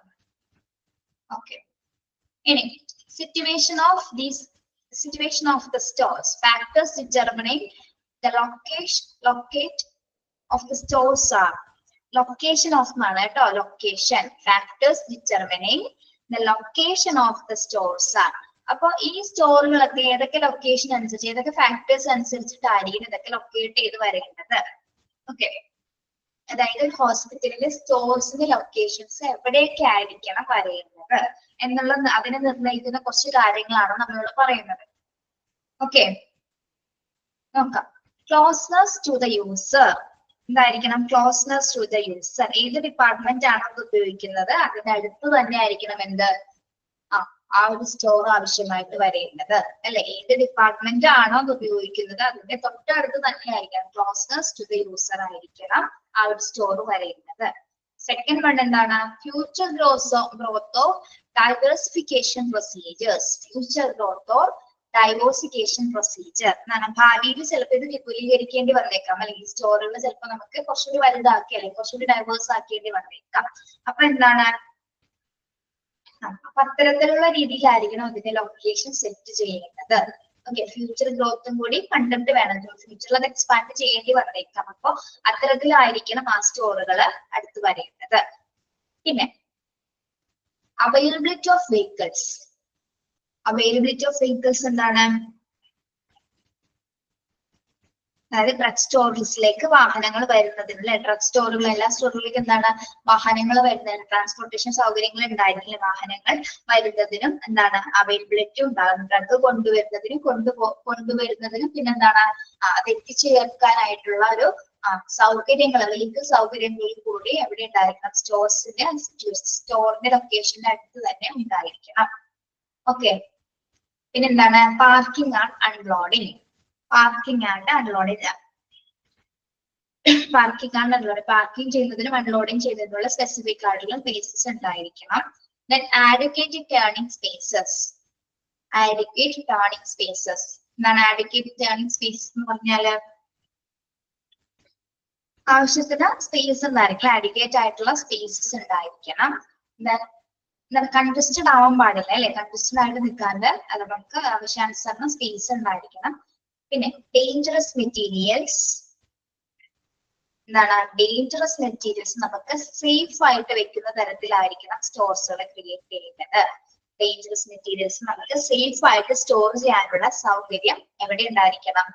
ഓക്കെ, ഇനി situation of the stores. Factors determining the locate of the stores are location of mana to location. Factors determining the location of the stores are. അപ്പൊ ഈ സ്റ്റോറുകളൊക്കെ ഏതൊക്കെ ലൊക്കേഷൻ അനുസരിച്ച് ഏതൊക്കെ ഫാക്ടേഴ്സ് അനുസരിച്ചിട്ടായിരിക്കും ഇതൊക്കെ ലൊക്കേറ്റ് ചെയ്ത് വരേണ്ടത്. ഓക്കെ, അതായത് ഹോസ്പിറ്റലിലെ സ്റ്റോർസിന്റെ ലൊക്കേഷൻസ് എവിടെയൊക്കെ ആയിരിക്കണം വരേണ്ടത് എന്നുള്ള അതിനെ നിർണ്ണയിക്കുന്ന കുറച്ച് കാര്യങ്ങളാണ് നമ്മളിവിടെ പറയുന്നത്. ഓക്കെ, നോക്കാം. Closeness to the user. എന്തായിരിക്കണം? Closeness to the user. ഏത് ഡിപ്പാർട്ട്മെന്റ് ആണോ അത് ഉപയോഗിക്കുന്നത് അതിന്റെ അടുത്ത് തന്നെ ആയിരിക്കണം എന്ത്? ആ ഒരു സ്റ്റോർ ആവശ്യമായിട്ട് വരേണ്ടത് അല്ലെ. ഏത് ഡിപ്പാർട്ട്മെന്റ് ആണോ അത് ഉപയോഗിക്കുന്നത് അതിന്റെ തൊട്ടടുത്ത് തന്നെ ആയിരിക്കണം. ക്ലോസ്നെസ് ടു ദ യൂസർ ആയിരിക്കണം ആ ഒരു സ്റ്റോർ വരേണ്ടത്. സെക്കൻഡ് വൺ എന്താണ്? Future growth of diversification procedures. Future growth or diversification procedure എന്നാണ്. ഭാവിയിൽ ചിലപ്പോൾ ഇത് വിപുലീകരിക്കേണ്ടി വന്നേക്കാം, അല്ലെങ്കിൽ സ്റ്റോറുകൾ ചിലപ്പോൾ നമുക്ക് കുറച്ചുകൂടി വലുതാക്കി അല്ലെങ്കിൽ കുറച്ചുകൂടി ഡൈവേഴ്സ് ആക്കേണ്ടി വന്നേക്കാം. അപ്പൊ എന്താണ്? അപ്പൊ അത്തരത്തിലുള്ള രീതിയിലായിരിക്കണം ഇതിന്റെ ലൊക്കേഷൻ സെറ്റ് ചെയ്യേണ്ടത്. ഓക്കെ, ഫ്യൂച്ചർ ഗ്രോത്തും കൂടി കണ്ടിട്ട് വേണം. ഫ്യൂച്ചറിൽ അത് എക്സ്പാൻഡ് ചെയ്യേണ്ടി വന്നേക്കാം. അപ്പൊ അത്തരത്തിലായിരിക്കണം ആ സ്റ്റോറുകൾ അടുത്ത് വരേണ്ടത്. പിന്നെ availability of vehicles. Availability of vehicles എന്താണ്? അതായത് ഡ്രഗ് സ്റ്റോറേജിലേക്ക് വാഹനങ്ങൾ വരുന്നതിന്, ഡ്രഗ് സ്റ്റോറുകൾ എല്ലാ സ്റ്റോറുകളിലേക്ക് എന്താണ് വാഹനങ്ങൾ വരുന്നതിന് ട്രാൻസ്പോർട്ടേഷൻ സൗകര്യങ്ങൾ ഉണ്ടായിരുന്നില്ല. വാഹനങ്ങൾ വരുന്നതിനും എന്താണ് അവൈലബിലിറ്റി ഉണ്ടാകും. ഡ്രഗ് കൊണ്ടുവരുന്നതിനും പിന്നെന്താണ് അത് എത്തിച്ചേർക്കാനായിട്ടുള്ള ഒരു സൗകര്യങ്ങൾ, വെഹിക്കിൾ സൗകര്യങ്ങളിൽ കൂടി എവിടെ ഉണ്ടായിരിക്കണം, സ്റ്റോറിന്റെ ലൊക്കേഷന്റെ അടുത്ത് തന്നെ ഉണ്ടായിരിക്കണം. ഓക്കെ, പിന്നെന്താണ് parking and unloading. Parking and unloading parking ചെയ്യുന്നതിനും അൺലോഡിങ് ചെയ്യുന്നതിനുള്ള സ്പെസിഫിക് ആയിട്ടുള്ള പ്ലേസസ് ഉണ്ടായിരിക്കണം. Then adequate turning spaces. എന്താണ് adequate turning spaces എന്ന് പറഞ്ഞാല് ആവശ്യത്തിന് സ്പേസ് ഉണ്ടായിരിക്കണം, adequate ആയിട്ടുള്ള സ്പേസസ് ഉണ്ടായിരിക്കണം. കൺജസ്റ്റഡ് ആവാൻ പാടില്ല അല്ലെ, കൺജസ്റ്റഡ് ആയിട്ട് നിൽക്കാണ്ട് അത് നമുക്ക് ആവശ്യാനുസരണം സ്പേസ് ഉണ്ടായിരിക്കണം. പിന്നെ ഡേഞ്ചറസ് മെറ്റീരിയൽസ്, എന്താണ് ഡേഞ്ചറസ് മെറ്റീരിയൽസ് നമുക്ക് സേഫ് ആയിട്ട് വെക്കുന്ന തരത്തിലായിരിക്കണം സ്റ്റോർസുകൾ ക്രിയേറ്റ് ചെയ്യുന്നത്. ഡേഞ്ചറസ് മെറ്റീരിയൽസ് നമുക്ക് സേഫ് ആയിട്ട് സ്റ്റോർ ചെയ്യാനുള്ള സൗകര്യം എവിടെ ഉണ്ടായിരിക്കണം,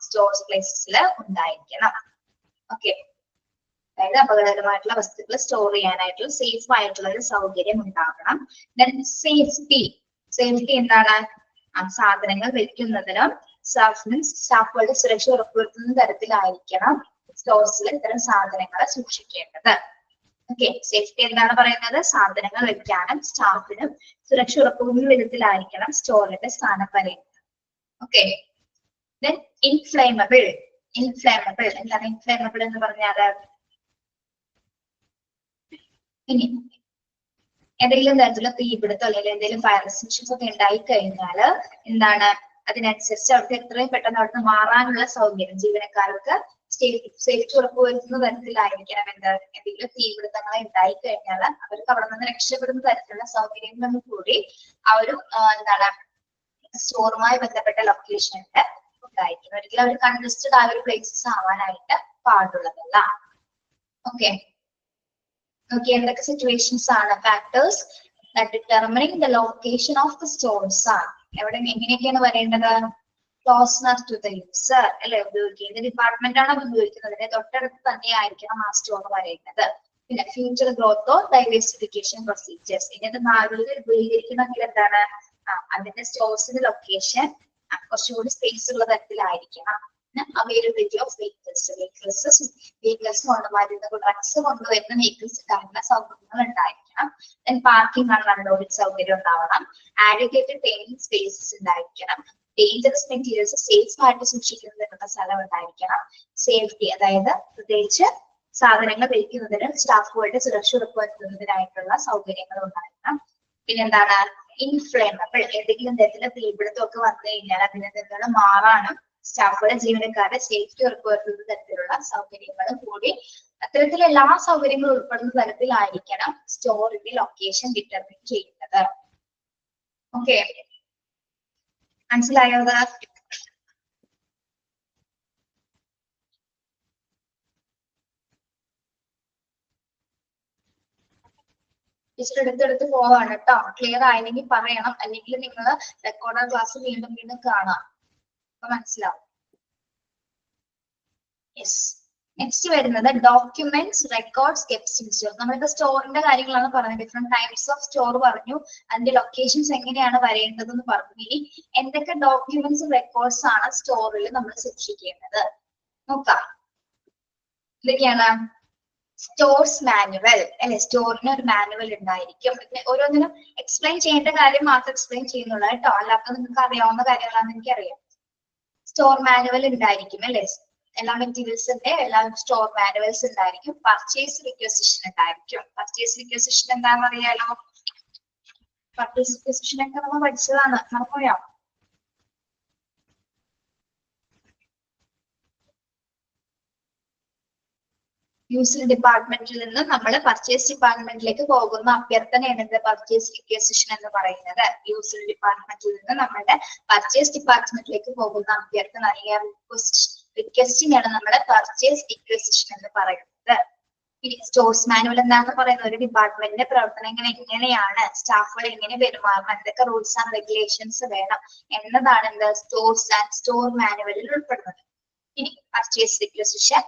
സ്റ്റോർസ് പ്ലേസസിൽ ഉണ്ടായിരിക്കണം. ഓക്കെ, അതായത് അപകടകരമായിട്ടുള്ള വസ്തുക്കൾ സ്റ്റോർ ചെയ്യാനായിട്ടുള്ള സേഫ് ആയിട്ടുള്ള ഒരു സൗകര്യം ഉണ്ടാകണം. ദെൻ സേഫ്റ്റി എന്താണ് സാധനങ്ങൾ വെക്കുന്നതിനും സ്റ്റാഫുകളുടെ സുരക്ഷ ഉറപ്പുവരുത്തുന്ന തരത്തിലായിരിക്കണം സ്റ്റോർസിൽ ഇത്തരം സാധനങ്ങൾ സൂക്ഷിക്കേണ്ടത്. ഓക്കെ, സേഫ്റ്റി എന്താണ് പറയുന്നത്, സാധനങ്ങൾ വെക്കാനും സ്റ്റാഫിനും സുരക്ഷ ഉറപ്പുവരുത്തുന്ന വിധത്തിലായിരിക്കണം സ്റ്റോറിന്റെ സ്ഥാനം പറയുന്നത്. ഓക്കെ, ദെൻ ഇൻഫ്ലേമബിൾ എന്താണ് ഇൻഫ്ലേമബിൾ എന്ന് പറഞ്ഞാല് ഇനി ഏതെങ്കിലും തരത്തിലുള്ള തീപിടുത്തം അല്ലെങ്കിൽ എന്തെങ്കിലും ഫയർ റെസ്ട്രിക്ഷൻസ് ഒക്കെ ഉണ്ടായി കഴിഞ്ഞാൽ എന്താണ് അതിനനുസരിച്ച് അവർക്ക് എത്രയും പെട്ടെന്ന് അവിടുന്ന് മാറാനുള്ള സൗകര്യം ജീവനക്കാർക്ക് സേഫ്റ്റി ഉറപ്പുവരുത്തുന്ന തരത്തിലായിരിക്കണം. എന്തെങ്കിലും തീപിടുത്തങ്ങൾ ഉണ്ടായി കഴിഞ്ഞാൽ അവർക്ക് അവിടെ നിന്ന് രക്ഷപ്പെടുന്ന തരത്തിലുള്ള സൗകര്യങ്ങളും കൂടി ആ ഒരു എന്താണ് സ്റ്റോറുമായി ബന്ധപ്പെട്ട ലൊക്കേഷനിൽ ഉണ്ടായിരിക്കണം. ഒരിക്കലും അവർ കൺജസ്റ്റഡ് ആയ ഒരു പ്ലേസസ് ആവാനായിട്ട് പാടുള്ളതല്ല. ഓക്കെ, നോക്കി എന്തൊക്കെ സിറ്റുവേഷൻസ് ആണ് factors determining the location of the stores ആണ്. എങ്ങനെയൊക്കെയാണ് പറയേണ്ടത്, ക്ലോസ്നർ ടു ദ യൂസർ അല്ലെ, ഉപയോഗിക്കുക ഏത് ഡിപ്പാർട്ട്മെന്റ് ആണ് ഉപയോഗിക്കുന്നതിന്റെ തൊട്ടടുത്ത് തന്നെ ആയിരിക്കണം ആ സ്റ്റോർ പറയുന്നത്. പിന്നെ future growth or diversification procedures, ഇതിന്റെ നാളുകളിൽ ഉപയോഗിക്കണമെങ്കിൽ എന്താണ് അതിന്റെ സ്റ്റോർസിന്റെ ലൊക്കേഷൻ കുറച്ചുകൂടി സ്പേസ് ഉള്ള തരത്തിലായിരിക്കണം. അവൈലബിലിറ്റി ഓഫ് വെഹിക്കിൾസ് കൊണ്ടുവരുന്ന ഡ്രഗ്സ് കൊണ്ടുവരുന്ന വെഹിക്കിൾസ് ഉണ്ടാകുന്ന സൗകര്യങ്ങൾ ഉണ്ടായിരിക്കണം. ദെൻ പാർക്കിംഗ് ആൻഡ് അൺലോഡിംഗ് സൗകര്യം ഉണ്ടാവണം. ആഡിക്വേറ്റഡ് ടേണിംഗ് സ്പേസസ് ഉണ്ടായിരിക്കണം. ഡേഞ്ചറസ് മെറ്റീരിയൽസ് സേഫ് ആയിട്ട് സൂക്ഷിക്കുന്നതിനുള്ള സ്ഥലം ഉണ്ടായിരിക്കണം. സേഫ്റ്റി, അതായത് പ്രത്യേകിച്ച് സാധനങ്ങൾ വയ്ക്കുന്നതിനും സ്റ്റാഫുകളുടെ സുരക്ഷ ഉറപ്പുവരുത്തുന്നതിനായിട്ടുള്ള സൗകര്യങ്ങൾ ഉണ്ടായിരിക്കണം. പിന്നെന്താണ് ഇൻഫ്ലേമബിൾ, ഏതെങ്കിലും തരത്തിലുള്ള തീപിടുത്തം ഒക്കെ വന്നു കഴിഞ്ഞാൽ അതിനെ നിന്ന് മാറാനും സ്റ്റാഫുകളുടെ ജീവനക്കാരുടെ സേഫ്റ്റി ഉറപ്പുവരുത്തുന്ന തരത്തിലുള്ള സൗകര്യങ്ങളും കൂടി അത്തരത്തിലുള്ള എല്ലാ സൗകര്യങ്ങളും ഉൾപ്പെടുന്ന തരത്തിലായിരിക്കണം സ്റ്റോറിന്റെ ലൊക്കേഷൻ ഡിറ്റർമിൻ ചെയ്യുന്നത്. ഓക്കെ, മനസ്സിലായോ? ടീച്ചർ എടുത്തെടുത്ത് പോവാണ് കേട്ടോ. ക്ലിയർ ആയില്ലെങ്കിൽ പറയണം, അല്ലെങ്കിൽ നിങ്ങൾ റെക്കോർഡർ ക്ലാസ് വീണ്ടും വീണ്ടും കാണാം, അപ്പൊ മനസ്സിലാവും. യെസ്, നെക്സ്റ്റ് വരുന്നത് documents records kept in store. നമ്മളിപ്പോ സ്റ്റോറിന്റെ കാര്യങ്ങളാണ് പറഞ്ഞത്, ഡിഫറെന്റ് ടൈപ്സ് ഓഫ് സ്റ്റോർ പറഞ്ഞു, അതിന്റെ ലൊക്കേഷൻസ് എങ്ങനെയാണ് വരേണ്ടതെന്ന് പറഞ്ഞു. ഇനി എന്തൊക്കെ ഡോക്യുമെന്റ്സ് റെക്കോർഡ്സ് ആണ് സ്റ്റോറിൽ നമ്മൾ സൂക്ഷിക്കേണ്ടത് നോക്കാം. എന്തൊക്കെയാണ്? സ്റ്റോർസ് മാനുവൽ അല്ലെ, സ്റ്റോറിന് ഒരു മാനുവൽ ഉണ്ടായിരിക്കും. ഓരോന്നിനും എക്സ്പ്ലെയിൻ ചെയ്യേണ്ട കാര്യം മാത്രം എക്സ്പ്ലെയിൻ ചെയ്യുന്നുള്ളൂ കേട്ടോ, അല്ലാത്ത നിങ്ങൾക്ക് അറിയാവുന്ന കാര്യങ്ങളാണെന്ന് എനിക്കറിയാം. സ്റ്റോർ മാനുവൽ ഉണ്ടായിരിക്കും അല്ലെ, എല്ലാ മെറ്റീരിയൽസിന്റെ എല്ലാ സ്റ്റോർ മാനുവൽസ് ഉണ്ടായിരിക്കും. പർച്ചേസ് റിക്വസിഷൻ ഉണ്ടായിരിക്കും. പർച്ചേസ് റിക്വസിഷൻ എന്താണെന്ന് അറിയാലോ, പർച്ചേസ് റിക്വസിഷൻ ഒക്കെ നമ്മൾ പഠിച്ചതാണ്, മറന്നുപോയോ? യൂസർ ഡിപ്പാർട്ട്മെന്റിൽ നിന്ന് നമ്മൾ പർച്ചേസ് ഡിപ്പാർട്ട്മെന്റിലേക്ക് പോകുന്ന അഭ്യർത്ഥനയാണ് എന്ത് പർച്ചേസ് റിക്വസിഷൻ എന്ന് പറയുന്നത്. യൂസർ ഡിപ്പാർട്ട്മെന്റിൽ നിന്ന് നമ്മുടെ പർച്ചേസ് ഡിപ്പാർട്ട്മെന്റിലേക്ക് പോകുന്ന അഭ്യർത്ഥന അല്ലെങ്കിൽ റിക്വസ്റ്റിനാണ് നമ്മുടെ പർച്ചേസ് റിക്വസിഷൻ എന്ന് പറയുന്നത്. ഇനി സ്റ്റോർസ് മാനുവൽ എന്താണെന്ന് പറയുന്നത് ഒരു ഡിപ്പാർട്ട്മെന്റിന്റെ പ്രവർത്തനങ്ങൾ എങ്ങനെയാണ്, സ്റ്റാഫുകൾ എങ്ങനെ പെരുമാറണം, എന്തൊക്കെ റൂൾസ് ആൻഡ് റെഗുലേഷൻസ് വേണം എന്നതാണ് എന്ത് സ്റ്റോർസ് ആൻഡ് സ്റ്റോർ മാനുവലിൽ ഉൾപ്പെടുന്നത്. ഇനി പർച്ചേസ് റിക്വസിഷൻ,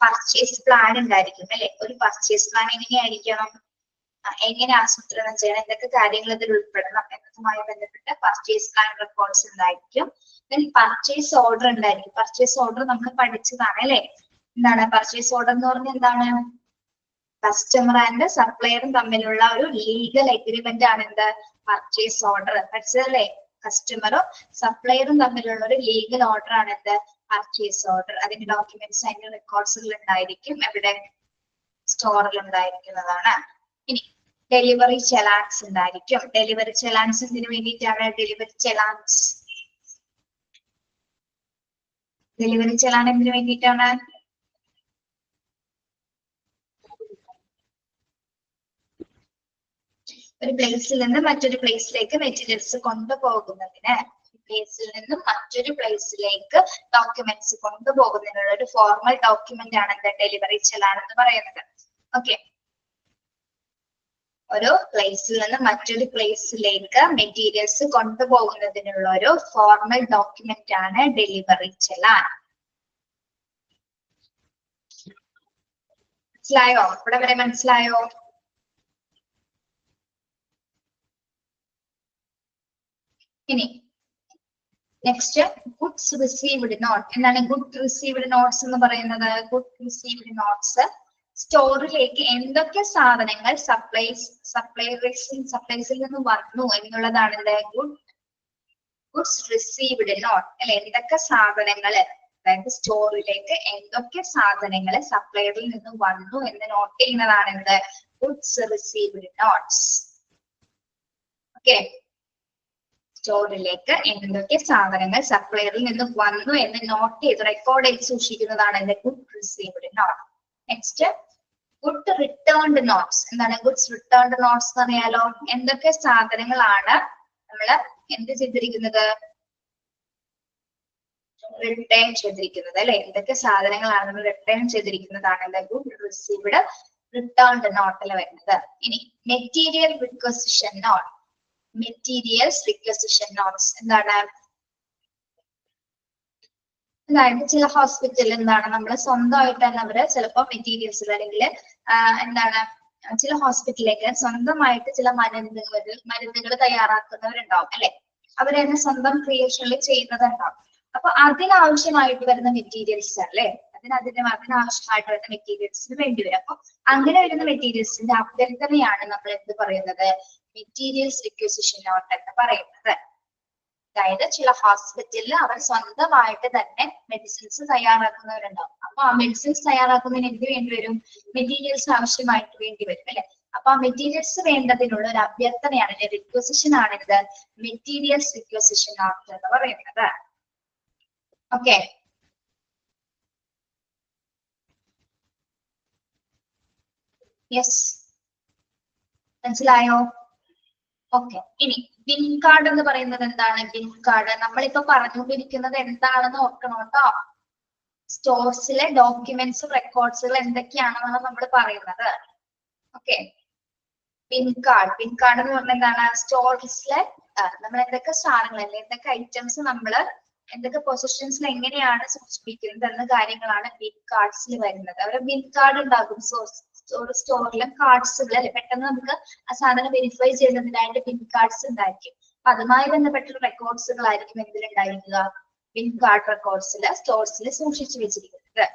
പർച്ചേസ് പ്ലാൻ ഉണ്ടായിരിക്കും അല്ലെ. ഒരു പർച്ചേസ് പ്ലാൻ എങ്ങനെയായിരിക്കണം, എങ്ങനെ ആസൂത്രണം ചെയ്യണം, എന്തൊക്കെ കാര്യങ്ങൾ ഇതിൽ ഉൾപ്പെടണം എന്നതുമായി ബന്ധപ്പെട്ട പർച്ചേസ് പ്ലാൻ റെക്കോർഡ്സ് ഉണ്ടായിരിക്കും. പർച്ചേസ് ഓർഡർ ഉണ്ടായിരിക്കും. പർച്ചേസ് ഓർഡർ നമ്മൾ പഠിച്ചതാണ് അല്ലെ. എന്താണ് പർച്ചേസ് ഓർഡർ എന്ന് പറഞ്ഞാൽ എന്താണ്? കസ്റ്റമർ ആൻഡ് സപ്ലയറും തമ്മിലുള്ള ഒരു ലീഗൽ എഗ്രിമെന്റ് ആണ് എന്ത്? Purchase order. പഠിച്ചതല്ലേ? കസ്റ്റമറും സപ്ലയറും തമ്മിലുള്ള ഒരു ലീഗൽ ഓർഡർ ആണ് എന്ത്? Purchase order. അതിന്റെ ഡോക്യുമെന്റ്സ്, അതിന്റെ റെക്കോർഡ്സുകൾ ഉണ്ടായിരിക്കും. എവിടെ? സ്റ്റോറിൽ ഉണ്ടായിരിക്കുന്നതാണ്. ഇനി ഡെലിവറി ചെലാൻസ് ഉണ്ടായിരിക്കും. ഡെലിവറി ചെലാൻസ് എന്തിനു വേണ്ടിയിട്ടാണ്? ഡെലിവറി ചെലാൻസ്, ഡെലിവറി ചെലാൻ എന്തിനു വേണ്ടിയിട്ടാണ്? ഒരു പ്ലേസിൽ നിന്ന് മറ്റൊരു പ്ലേസിലേക്ക് മെറ്റീരിയൽസ് കൊണ്ടുപോകുന്നതിന്, പ്ലേസിൽ നിന്നും മറ്റൊരു പ്ലേസിലേക്ക് ഡോക്യുമെന്റ്സ് കൊണ്ടുപോകുന്നതിനുള്ള ഒരു ഫോർമൽ ഡോക്യുമെന്റ് ആണ് എന്താ? ഡെലിവറി ചെലാൻ എന്ന് പറയുന്നത്. ഓക്കെ, ഒരു പ്ലേസിൽ നിന്ന് മറ്റൊരു പ്ലേസിലേക്ക് മെറ്റീരിയൽസ് കൊണ്ടുപോകുന്നതിനുള്ള ഒരു ഫോർമൽ ഡോക്യുമെന്റ് ആണ് ഡെലിവറി ചെലാൻ. മനസ്സിലായോ? ഇവിടെ വരെ മനസ്സിലായോ? ഇനി നെക്സ്റ്റ് ഗുഡ്സ് റിസീവ്ഡ് നോട്ട്. എന്താണ് ഗുഡ് റിസീവ്ഡ് നോട്ട്സ് എന്ന് പറയുന്നത്? ഗുഡ് റിസീവ്ഡ് നോട്ട്സ് സ്റ്റോറിലേക്ക് എന്തൊക്കെ സാധനങ്ങൾ സപ്ലൈസിൽ നിന്ന് വന്നു എന്നുള്ളതാണ് ഗുഡ്സ് റിസീവ്ഡ് നോട്ട് അല്ലെ. എന്തൊക്കെ സാധനങ്ങൾ, അതായത് സ്റ്റോറിലേക്ക് എന്തൊക്കെ സാധനങ്ങൾ സപ്ലൈറിൽ നിന്ന് വന്നു എന്ന് നോട്ട് ചെയ്യുന്നതാണ് എന്ത്? Goods received notes. ഓക്കെ, സ്റ്റോറിലേക്ക് എന്തൊക്കെ സാധനങ്ങൾ സപ്ലൈറിൽ നിന്ന് വന്നു എന്ന് നോട്ട് ചെയ്ത് റെക്കോർഡ് ചെയ്ത് സൂക്ഷിക്കുന്നതാണ് എന്റെ good received note. Next good returned notes. എന്താണ് ഗുഡ്സ് റിട്ടേൺഡ് നോട്ട്സ് എന്ന് അറിയാലോ? എന്തൊക്കെ സാധനങ്ങളാണ് നമ്മൾ എന്ത് ചെയ്തിരിക്കുന്നത്? റിട്ടേൺ ചെയ്തിരിക്കുന്നത് അല്ലെ. എന്തൊക്കെ സാധനങ്ങളാണ് നമ്മൾ റിട്ടേൺ ചെയ്തിരിക്കുന്നതാണ് എന്താ? ഗുഡ് റിസീവ്ഡ് റിട്ടേൺഡ് നോട്ടിൽ വരുന്നത്. ഇനി material requisition note. Materials requisition notes എന്താണ്? അതായത് ചില ഹോസ്പിറ്റലിൽ എന്താണ് നമ്മൾ സ്വന്തമായിട്ട് തന്നെ അവര് ചിലപ്പോ മെറ്റീരിയൽസ് അല്ലെങ്കിൽ എന്താണ് ചില ഹോസ്പിറ്റലിലേക്ക് സ്വന്തമായിട്ട് ചില മരുന്നുകൾ തയ്യാറാക്കുന്നവരുണ്ടാവും അല്ലെ. അവര് തന്നെ സ്വന്തം ക്രിയേഷനിൽ ചെയ്യുന്നതുണ്ടാവും. അപ്പൊ അതിനാവശ്യമായിട്ട് വരുന്ന മെറ്റീരിയൽസ് അല്ലെ, അതിനാവശ്യമായിട്ട് വരുന്ന മെറ്റീരിയൽസിന് വേണ്ടി വരും. അപ്പൊ അങ്ങനെ വരുന്ന മെറ്റീരിയൽസിന്റെ അഭ്യർത്ഥനയാണ് നമ്മൾ എന്ത് പറയുന്നത്? മെറ്റീരിയൽസ് റിക്വസിഷൻ നോട്ട് എന്ന് പറയുന്നത്. അതായത് ചില ഹോസ്പിറ്റലിൽ അവർ സ്വന്തമായിട്ട് തന്നെ മെഡിസിൻസ് തയ്യാറാക്കുന്നവരുണ്ടാവും. അപ്പൊ ആ മെഡിസിൻസ് തയ്യാറാക്കുന്നതിന് എന്ത് വേണ്ടി വരും? മെറ്റീരിയൽസ് ആവശ്യമായിട്ട് വേണ്ടി വരും അല്ലെ. അപ്പൊ ആ മെറ്റീരിയൽസ് വേണ്ടതിനുള്ള ഒരു അഭ്യർത്ഥനയാണ്, റിക്വസിഷൻ ആണ് ഇത് മെറ്റീരിയൽസ് റിക്വസിഷൻ നോട്ട് എന്ന് പറയുന്നത്. ഓക്കെ, യെസ്, മനസ്സിലായോ? ഓക്കെ, ഇനി ബിൻ കാർഡ് എന്ന് പറയുന്നത് എന്താണ്? ബിൻ കാർഡ് നമ്മളിപ്പോ പറഞ്ഞുകൊണ്ടിരിക്കുന്നത് എന്താണെന്ന് ഓർക്കണം കേട്ടോ. സ്റ്റോർസിലെ ഡോക്യുമെന്റ്സും റെക്കോർഡ്സുകൾ എന്തൊക്കെയാണെന്നാണ് നമ്മൾ പറയുന്നത്. ഓക്കെ, ബിൻ കാർഡ് എന്ന് പറഞ്ഞാൽ എന്താണ്? സ്റ്റോർസിലെ നമ്മൾ എന്തൊക്കെ സാധനങ്ങൾ അല്ലെ, എന്തൊക്കെ ഐറ്റംസ് നമ്മൾ എന്തൊക്കെ പൊസിഷൻസിൽ എങ്ങനെയാണ് സൂക്ഷിപ്പിക്കുന്നത് എന്ന കാര്യങ്ങളാണ് ബിൻ കാർഡ്സിൽ വരുന്നത്. അവരെ ബിൻ കാർഡ് ഉണ്ടാകും സ്റ്റോറിലെ കാർഡ്സുകൾ അല്ലെ. പെട്ടെന്ന് നമുക്ക് ആ സാധനം വെരിഫൈ ചെയ്യുന്നതിനായിട്ട് ബിൻ കാർഡ്സ് ഉണ്ടായിരിക്കും. അപ്പൊ അതുമായി ബന്ധപ്പെട്ട റെക്കോർഡ്സുകളായിരിക്കും എന്തിലുണ്ടായിരിക്കുക? ബിൻ കാർഡ് റെക്കോർഡ്സിൽ സ്റ്റോർസിൽ സൂക്ഷിച്ചു വെച്ചിരിക്കുന്നത്.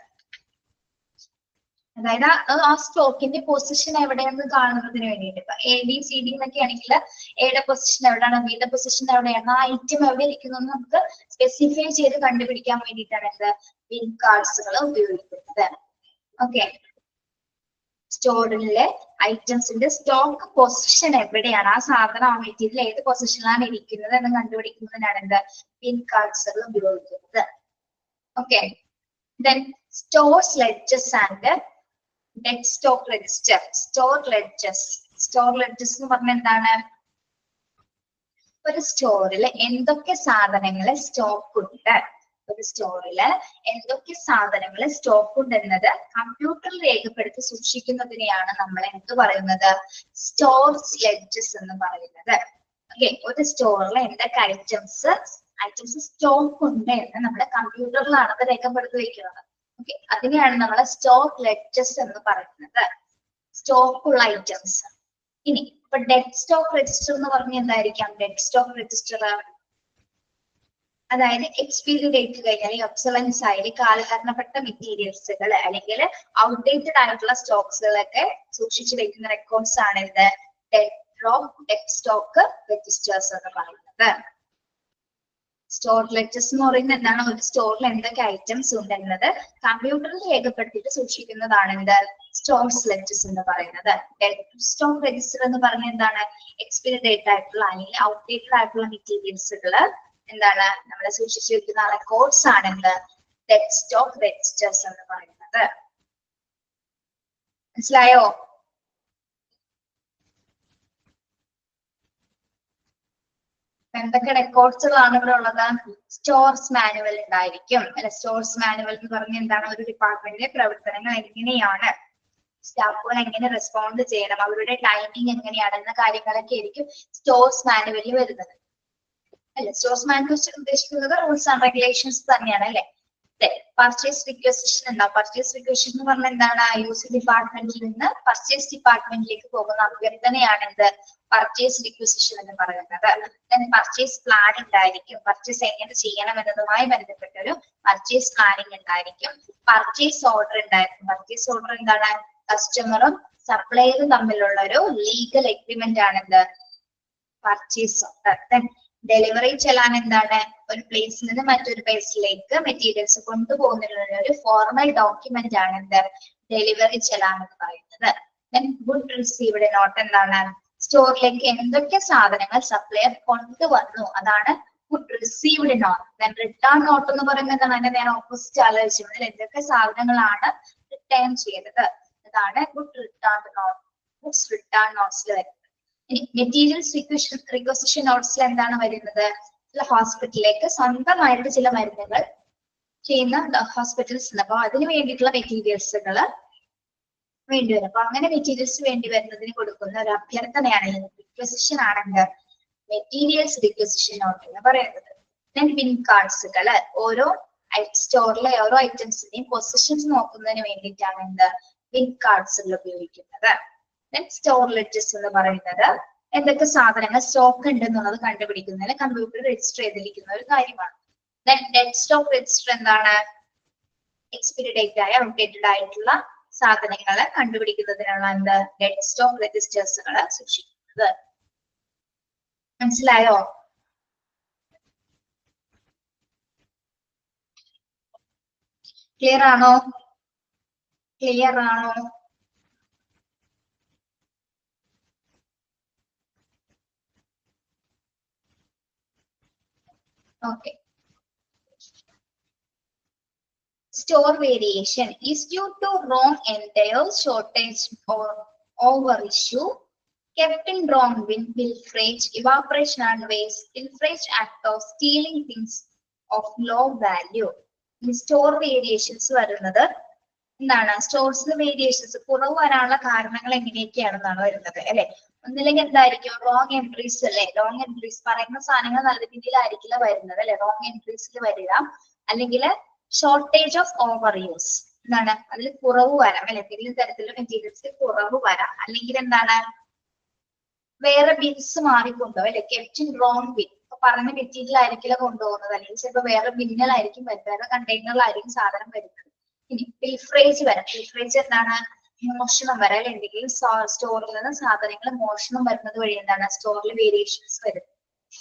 അതായത് ആ സ്റ്റോക്കിന്റെ പൊസിഷൻ എവിടെയെന്ന് കാണുന്നതിന് വേണ്ടിയിട്ട്. ഇപ്പൊ ABCD എന്നൊക്കെ ആണെങ്കിൽ എയുടെ പൊസിഷൻ എവിടെയാണ്, ബിയുടെ പൊസിഷൻ എവിടെയാണ്, ആ ഐറ്റം എവിടെ ഇരിക്കുന്നു എന്ന് നമുക്ക് സ്പെസിഫൈ ചെയ്ത് കണ്ടുപിടിക്കാൻ വേണ്ടിയിട്ടാണ് എന്ത് ബിൻ കാർഡ്സുകൾ ഉപയോഗിക്കുന്നത്. ഓക്കെ, സ്റ്റോറിലെ ഐറ്റംസിന്റെ സ്റ്റോക്ക് പൊസിഷൻ എവിടെയാണ്, ആ സാധനം ആ മെറ്റീരിയൽ ഏത് പൊസിഷനിലാണ് ഇരിക്കുന്നത് എന്ന് കണ്ടുപിടിക്കുന്നതിനാണ് എന്ത് ബിൻ കാർഡ്സുകൾ ഉപയോഗിക്കുന്നത്. Okay, then stores ledges and dead stock register. Store ledges എന്ന് പറഞ്ഞാൽ എന്താണ്? ഒരു സ്റ്റോറിൽ എന്തൊക്കെ സാധനങ്ങൾ സ്റ്റോക്ക് ഉണ്ട്, ഒരു സ്റ്റോറില് എന്തൊക്കെ സാധനങ്ങൾ സ്റ്റോക്ക് ഉണ്ടെന്നത് കമ്പ്യൂട്ടറിൽ രേഖപ്പെടുത്തി സൂക്ഷിക്കുന്നതിനെയാണ് നമ്മൾ എന്ത് പറയുന്നത്? സ്റ്റോർസ് ലെഡ്ജസ് എന്ന് പറയുന്നത്. ഓക്കെ, ഒരു സ്റ്റോറിൽ എന്തൊക്കെ ഐറ്റംസ് ഐറ്റംസ് സ്റ്റോക്ക് ഉണ്ട് എന്ന് നമ്മുടെ കമ്പ്യൂട്ടറിലാണ് അത് രേഖപ്പെടുത്തി വെക്കുന്നത്. ഓക്കെ, അതിനെയാണ് നമ്മൾ സ്റ്റോക്ക് ലെഡ്ജേഴ്സ് എന്ന് പറയുന്നത്, സ്റ്റോക്ക് ഉള്ള ഐറ്റംസ്. ഇനി ഇപ്പൊ ഡെഡ് സ്റ്റോക്ക് രജിസ്റ്റർ എന്ന് പറഞ്ഞ എന്തായിരിക്കാം? ഡെഡ് സ്റ്റോക്ക് രജിസ്റ്റർ അതായത് എക്സ്പയറി ഡേറ്റ് കഴിഞ്ഞാൽ ഒബ്സലൻസ് ആയി കാലഹരണപ്പെട്ട മെറ്റീരിയൽസുകൾ അല്ലെങ്കിൽ ഔട്ട്ഡേറ്റഡ് ആയിട്ടുള്ള സ്റ്റോക്സുകളൊക്കെ സൂക്ഷിച്ചു വെക്കുന്ന റെക്കോർഡ്സ് ആണ് ഇത് ഡെഡ് സ്റ്റോക്ക് രജിസ്റ്റേഴ്സ് എന്ന് പറയുന്നത്. സ്റ്റോർ ലെഡ്ജേഴ്സ് എന്ന് പറയുന്നത് എന്താണ്? ഒരു സ്റ്റോറിൽ എന്തൊക്കെ ഐറ്റംസ് ഉണ്ടെന്നത് കമ്പ്യൂട്ടറിൽ രേഖപ്പെടുത്തിയിട്ട് സൂക്ഷിക്കുന്നതാണ് എന്ത്? സ്റ്റോർസ് ലെഡ്ജേഴ്സ് എന്ന് പറയുന്നത്. ഡെഡ് സ്റ്റോക്ക് രജിസ്റ്റർ എന്ന് പറഞ്ഞാൽ എന്താണ്? എക്സ്പയറി ഡേറ്റ് ആയിട്ടുള്ള അല്ലെങ്കിൽ ഔട്ട്ഡേറ്റഡ് ആയിട്ടുള്ള മെറ്റീരിയൽസുകൾ എന്താണ് നമ്മൾ സൂക്ഷിച്ചു വെക്കുന്ന റെക്കോർഡ്സ് ആണ് എന്ത്? ഡെഡ് സ്റ്റോക്ക് രജിസ്റ്റേഴ്സ് എന്ന് പറയുന്നത്. മനസ്സിലായോ? എന്തൊക്കെ റെക്കോർഡ്സുകളാണ് ഇവിടെ ഉള്ളത്? സ്റ്റോർസ് മാനുവൽ ഉണ്ടായിരിക്കും അല്ലെ. സ്റ്റോർസ് മാനുവൽ എന്ന് പറഞ്ഞാൽ എന്താണ്? ഒരു ഡിപ്പാർട്ട്മെന്റിലെ പ്രവർത്തനങ്ങൾ എങ്ങനെയാണ്, സ്റ്റാഫുകൾ എങ്ങനെ റെസ്പോണ്ട് ചെയ്യണം, അവരുടെ ടൈമിംഗ് എങ്ങനെയാണ് എന്ന കാര്യങ്ങളൊക്കെ ആയിരിക്കും സ്റ്റോർസ് മാനുവലിൽ വരുന്നത് അല്ലെ. സ്റ്റോർസ് മാനുവൽ ഉദ്ദേശിക്കുന്നത് റൂൾസ് ആൻഡ് റെഗുലേഷൻസ് തന്നെയാണ് അല്ലെ. പർച്ചേസ് റിക്വസിഷൻ ഉണ്ടാവും. പർച്ചേസ് റിക്വസിഷൻ എന്ന് പറഞ്ഞാൽ എന്താണ്? യൂസ് ഡിപ്പാർട്ട്മെന്റിൽ നിന്ന് പർച്ചേസ് ഡിപ്പാർട്ട്മെന്റിലേക്ക് പോകുന്ന അഭ്യർത്ഥനയാണ് എന്ത്? പർച്ചേസ് റിക്വസിഷൻ എന്ന് പറയുന്നത്. പർച്ചേസ് പ്ലാൻ ഉണ്ടായിരിക്കും. പർച്ചേസ് എങ്ങനെ ചെയ്യണം എന്നതുമായി ബന്ധപ്പെട്ട ഒരു പർച്ചേസ് പ്ലാനിങ് ഉണ്ടായിരിക്കും. പർച്ചേസ് ഓർഡർ ഉണ്ടായിരിക്കും. പർച്ചേസ് ഓർഡർ എന്താണ്? കസ്റ്റമറും സപ്ലയറും തമ്മിലുള്ള ഒരു ലീഗൽ എഗ്രിമെന്റ് ആണ് എന്ത്? Purchase order. ഡെലിവറി ചെല്ലാൻ എന്താണ്? ഒരു പ്ലേസിൽ നിന്ന് മറ്റൊരു പ്ലേസിലേക്ക് മെറ്റീരിയൽസ് കൊണ്ടുപോകുന്നതിനുള്ള ഒരു ഫോർമൽ ഡോക്യുമെന്റ് ആണ് എന്ത്? ഡെലിവറി ചെല്ലാൻ എന്ന് പറയുന്നത്. ഗുഡ് റിസീവ്ഡ് നോട്ട് എന്താണ്? സ്റ്റോറിലേക്ക് എന്തൊക്കെ സാധനങ്ങൾ സപ്ലയർ കൊണ്ടുവന്നു അതാണ് good received note. Return note എന്ന് പറയുന്നത് എന്താണ്? അതിന്റെ നേരെ ഓപ്പോസിറ്റ് ആലോചിച്ചത് എന്തൊക്കെ സാധനങ്ങളാണ് റിട്ടേൺ ചെയ്തത് അതാണ് good return note. Goods return നോട്ട്സിൽ വരുന്നത്. മെറ്റീരിയൽസ് റിക്വസിഷൻ നോട്ട്സിൽ എന്താണ് വരുന്നത്? ചില ഹോസ്പിറ്റലിലേക്ക് സ്വന്തമായിട്ട് ചില മരുന്നുകൾ ചെയ്യുന്ന ഹോസ്പിറ്റൽസ് ഉണ്ട്. അപ്പൊ അതിന് വേണ്ടിയിട്ടുള്ള മെറ്റീരിയൽസുകൾ വേണ്ടി വരും. അപ്പൊ അങ്ങനെ മെറ്റീരിയൽസ് വേണ്ടി വരുന്നതിന് കൊടുക്കുന്ന ഒരു അഭ്യർത്ഥനയാണ് റിക്വസിഷൻ ആണെന്ന് മെറ്റീരിയൽസ് റിക്വസിഷൻ നോട്ട് എന്ന് പറയുന്നത്. ബിൻ കാർഡ്സുകൾ ഓരോ സ്റ്റോറിലെ ഓരോ ഐറ്റംസിന്റെയും പൊസിഷൻസ് നോക്കുന്നതിന് വേണ്ടിയിട്ടാണ് എന്ത്? ബിൻ കാർഡ്സുകൾ ഉപയോഗിക്കുന്നത്. സ്റ്റോർ ലെഡ്ജേഴ്സ് എന്ന് പറയുന്നത് എന്തൊക്കെ സാധനങ്ങൾ സ്റ്റോക്ക് ഉണ്ട് എന്നുള്ളത് കണ്ടുപിടിക്കുന്നതിന് കമ്പ്യൂട്ടർ രജിസ്റ്റർ ചെയ്തിരിക്കുന്ന ഒരു കാര്യമാണ്. ഡെഡ് സ്റ്റോക്ക് രജിസ്റ്റർ എന്താണ്? എക്സ്പയറി ഡേറ്റ് ആയ ഔട്ട്ഡേറ്റഡ് ആയിട്ടുള്ള സാധനങ്ങളെ കണ്ടുപിടിക്കുന്നതിനുള്ള എന്ത്? ഡെഡ് സ്റ്റോക്ക് രജിസ്റ്റേഴ്സുകള് സൂക്ഷിക്കുന്നത്. മനസ്സിലായോ? ക്ലിയർ ആണോ? ക്ലിയർ ആണോ? Okay. Store variation is due to wrong entire shortage or overissue, kept in wrong bin, pilferage, evaporation and waste, pilferage act of stealing things of low value. Store variations വരുന്നത് എന്താണ്? സ്റ്റോർസിൽ variations കുറവ് വരാനുള്ള കാരണങ്ങൾ എങ്ങനെയൊക്കെയാണെന്നാണ് വരുന്നത് അല്ലെ. ഒന്നില്ലെങ്കിൽ എന്തായിരിക്കും? റോങ് എൻട്രീസ് അല്ലെ. റോങ് എൻട്രീസ് പറയുന്ന സാധനങ്ങൾ നല്ല രീതിയിലായിരിക്കില്ല വരുന്നത് അല്ലെ. റോങ് എൻട്രീസിൽ വരിക, അല്ലെങ്കിൽ ഷോർട്ടേജ് ഓഫ് ഓവർ യൂസ് എന്താണ്? അതിൽ കുറവ് വരാം അല്ലെ. എന്തെങ്കിലും തരത്തിലുള്ള മെറ്റീരിയൽസ് കുറവ് വരാം. അല്ലെങ്കിൽ എന്താണ്? വേറെ ബിൻസ് മാറിക്കൊണ്ടുപോകും അല്ലെ. Kept in wrong bin. ഇപ്പൊ പറഞ്ഞ മെറ്റീരിയൽ ആയിരിക്കില്ല കൊണ്ടുപോകുന്നത്, അല്ലെങ്കിൽ ചിലപ്പോൾ വേറെ ബിന്നിലായിരിക്കും വരുന്നത്, വേറെ കണ്ടെയ്നറിലായിരിക്കും സാധനം വരുന്നത്. ഇനി പിൽഫ്രേജ് വരാം. പിൽഫ്രേജ് എന്താണ്? മോഷണം വരാം അല്ലെ. എന്തെങ്കിലും സ്റ്റോറിൽ നിന്ന് സാധനങ്ങൾ മോഷണം വരുന്നത് വഴി എന്താണ്? സ്റ്റോറിൽ വേരിയേഷൻസ് വരും.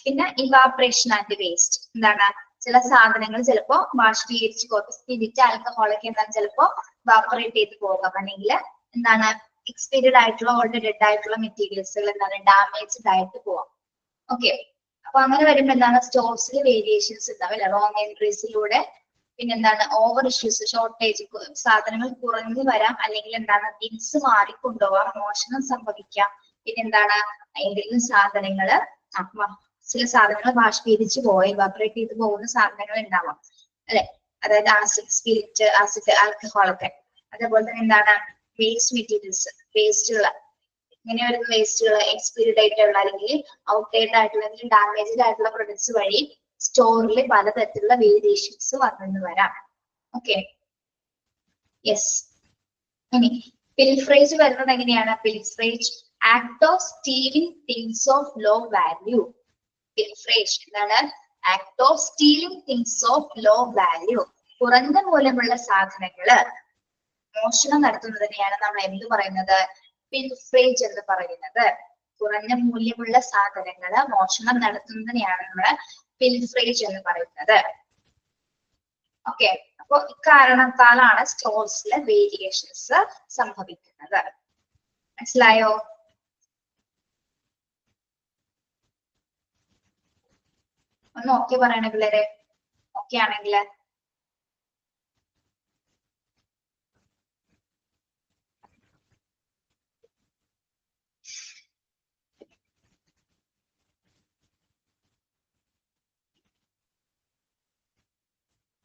പിന്നെ ഇവാപറേഷൻ ആൻഡ് വേസ്റ്റ് എന്താണ്? ചില സാധനങ്ങൾ ചിലപ്പോ ബാഷ്പീകരിച്ച് പോകും. സ്പിരിറ്റ് ആൽക്കഹോളൊക്കെ എന്താണ്? ചിലപ്പോ ഇവാപറേറ്റ് ചെയ്ത് പോകാം. അല്ലെങ്കിൽ എന്താണ്? എക്സ്പയർഡ് ആയിട്ടുള്ള ഓൾറെഡി ഡെഡ് ആയിട്ടുള്ള മെറ്റീരിയൽസുകൾ എന്താണ്? ഡാമേജ്ഡ് ആയിട്ട് പോവാം. ഓക്കെ, അപ്പൊ അങ്ങനെ വരുമ്പോ എന്താണ്? സ്റ്റോർസിൽ വേരിയേഷൻസ് ഉണ്ടാവും അല്ലെ. റോങ് എൻട്രീസിലൂടെ പിന്നെന്താണ്? ഓവർ ഇഷ്യൂസ്, ഷോർട്ടേജ്, സാധനങ്ങൾ കുറഞ്ഞു വരാം, അല്ലെങ്കിൽ എന്താണ്? ബിൻസ് മാറിക്കൊണ്ടുപോവാം, മോഷണം സംഭവിക്കാം. പിന്നെന്താണ്? എന്തെങ്കിലും സാധനങ്ങള് ചില സാധനങ്ങൾ ബാഷ്പീകരിച്ച് പോയി ഇവാപറേറ്റ് ചെയ്ത് പോകുന്ന സാധനങ്ങൾ ഉണ്ടാവാം അല്ലെ. അതായത് ആസിഡ്, സ്പിരിറ്റ്, ആസിഡ്, ആൽക്കഹോൾ ഒക്കെ. അതേപോലെ തന്നെ എന്താണ്? വേസ്റ്റ് മെറ്റീരിയൽസ്, വേസ്റ്റുകൾ, ഇങ്ങനെ വരുന്ന വേസ്റ്റുകൾ എക്സ്പയറി ഡേറ്റ് ഉള്ള അല്ലെങ്കിൽ ഔട്ട്ഡേറ്റഡ് ആയിട്ടുള്ള അല്ലെങ്കിൽ ഡാമേജ്ഡ് ആയിട്ടുള്ള പ്രൊഡക്ട്സ് വഴി സ്റ്റോറിൽ പലതരത്തിലുള്ള വേരിയേഷൻസ് വന്നെന്ന് വരാം. Okay, yes. ഇനി പിൽഫ്രേജ് വരുന്നത് എങ്ങനെയാണ്? Pilferage act of stealing things of low value. Pilferage എന്താണ്? Act of stealing things of low value. കുറഞ്ഞ മൂല്യമുള്ള സാധനങ്ങള് മോഷണം നടത്തുന്നതിനെയാണ് നമ്മൾ എന്ത് പറയുന്നത്? പിൽഫ്രേജ് എന്ന് പറയുന്നത്. കുറഞ്ഞ മൂല്യമുള്ള സാധനങ്ങള് മോഷണം നടത്തുന്നതിനെയാണ് നമ്മള് പിൽഫ്രേജ് എന്ന് പറയുന്നത്. ഓക്കെ, അപ്പൊ ഇക്കാരണത്താലാണ് സ്റ്റോർസിലെ വേരിയേഷൻസ് സംഭവിക്കുന്നത്. മനസ്സിലായോ? ഒന്ന് ഓക്കെ പറയണേ പിള്ളേരെ. ഓക്കെ ആണെങ്കിൽ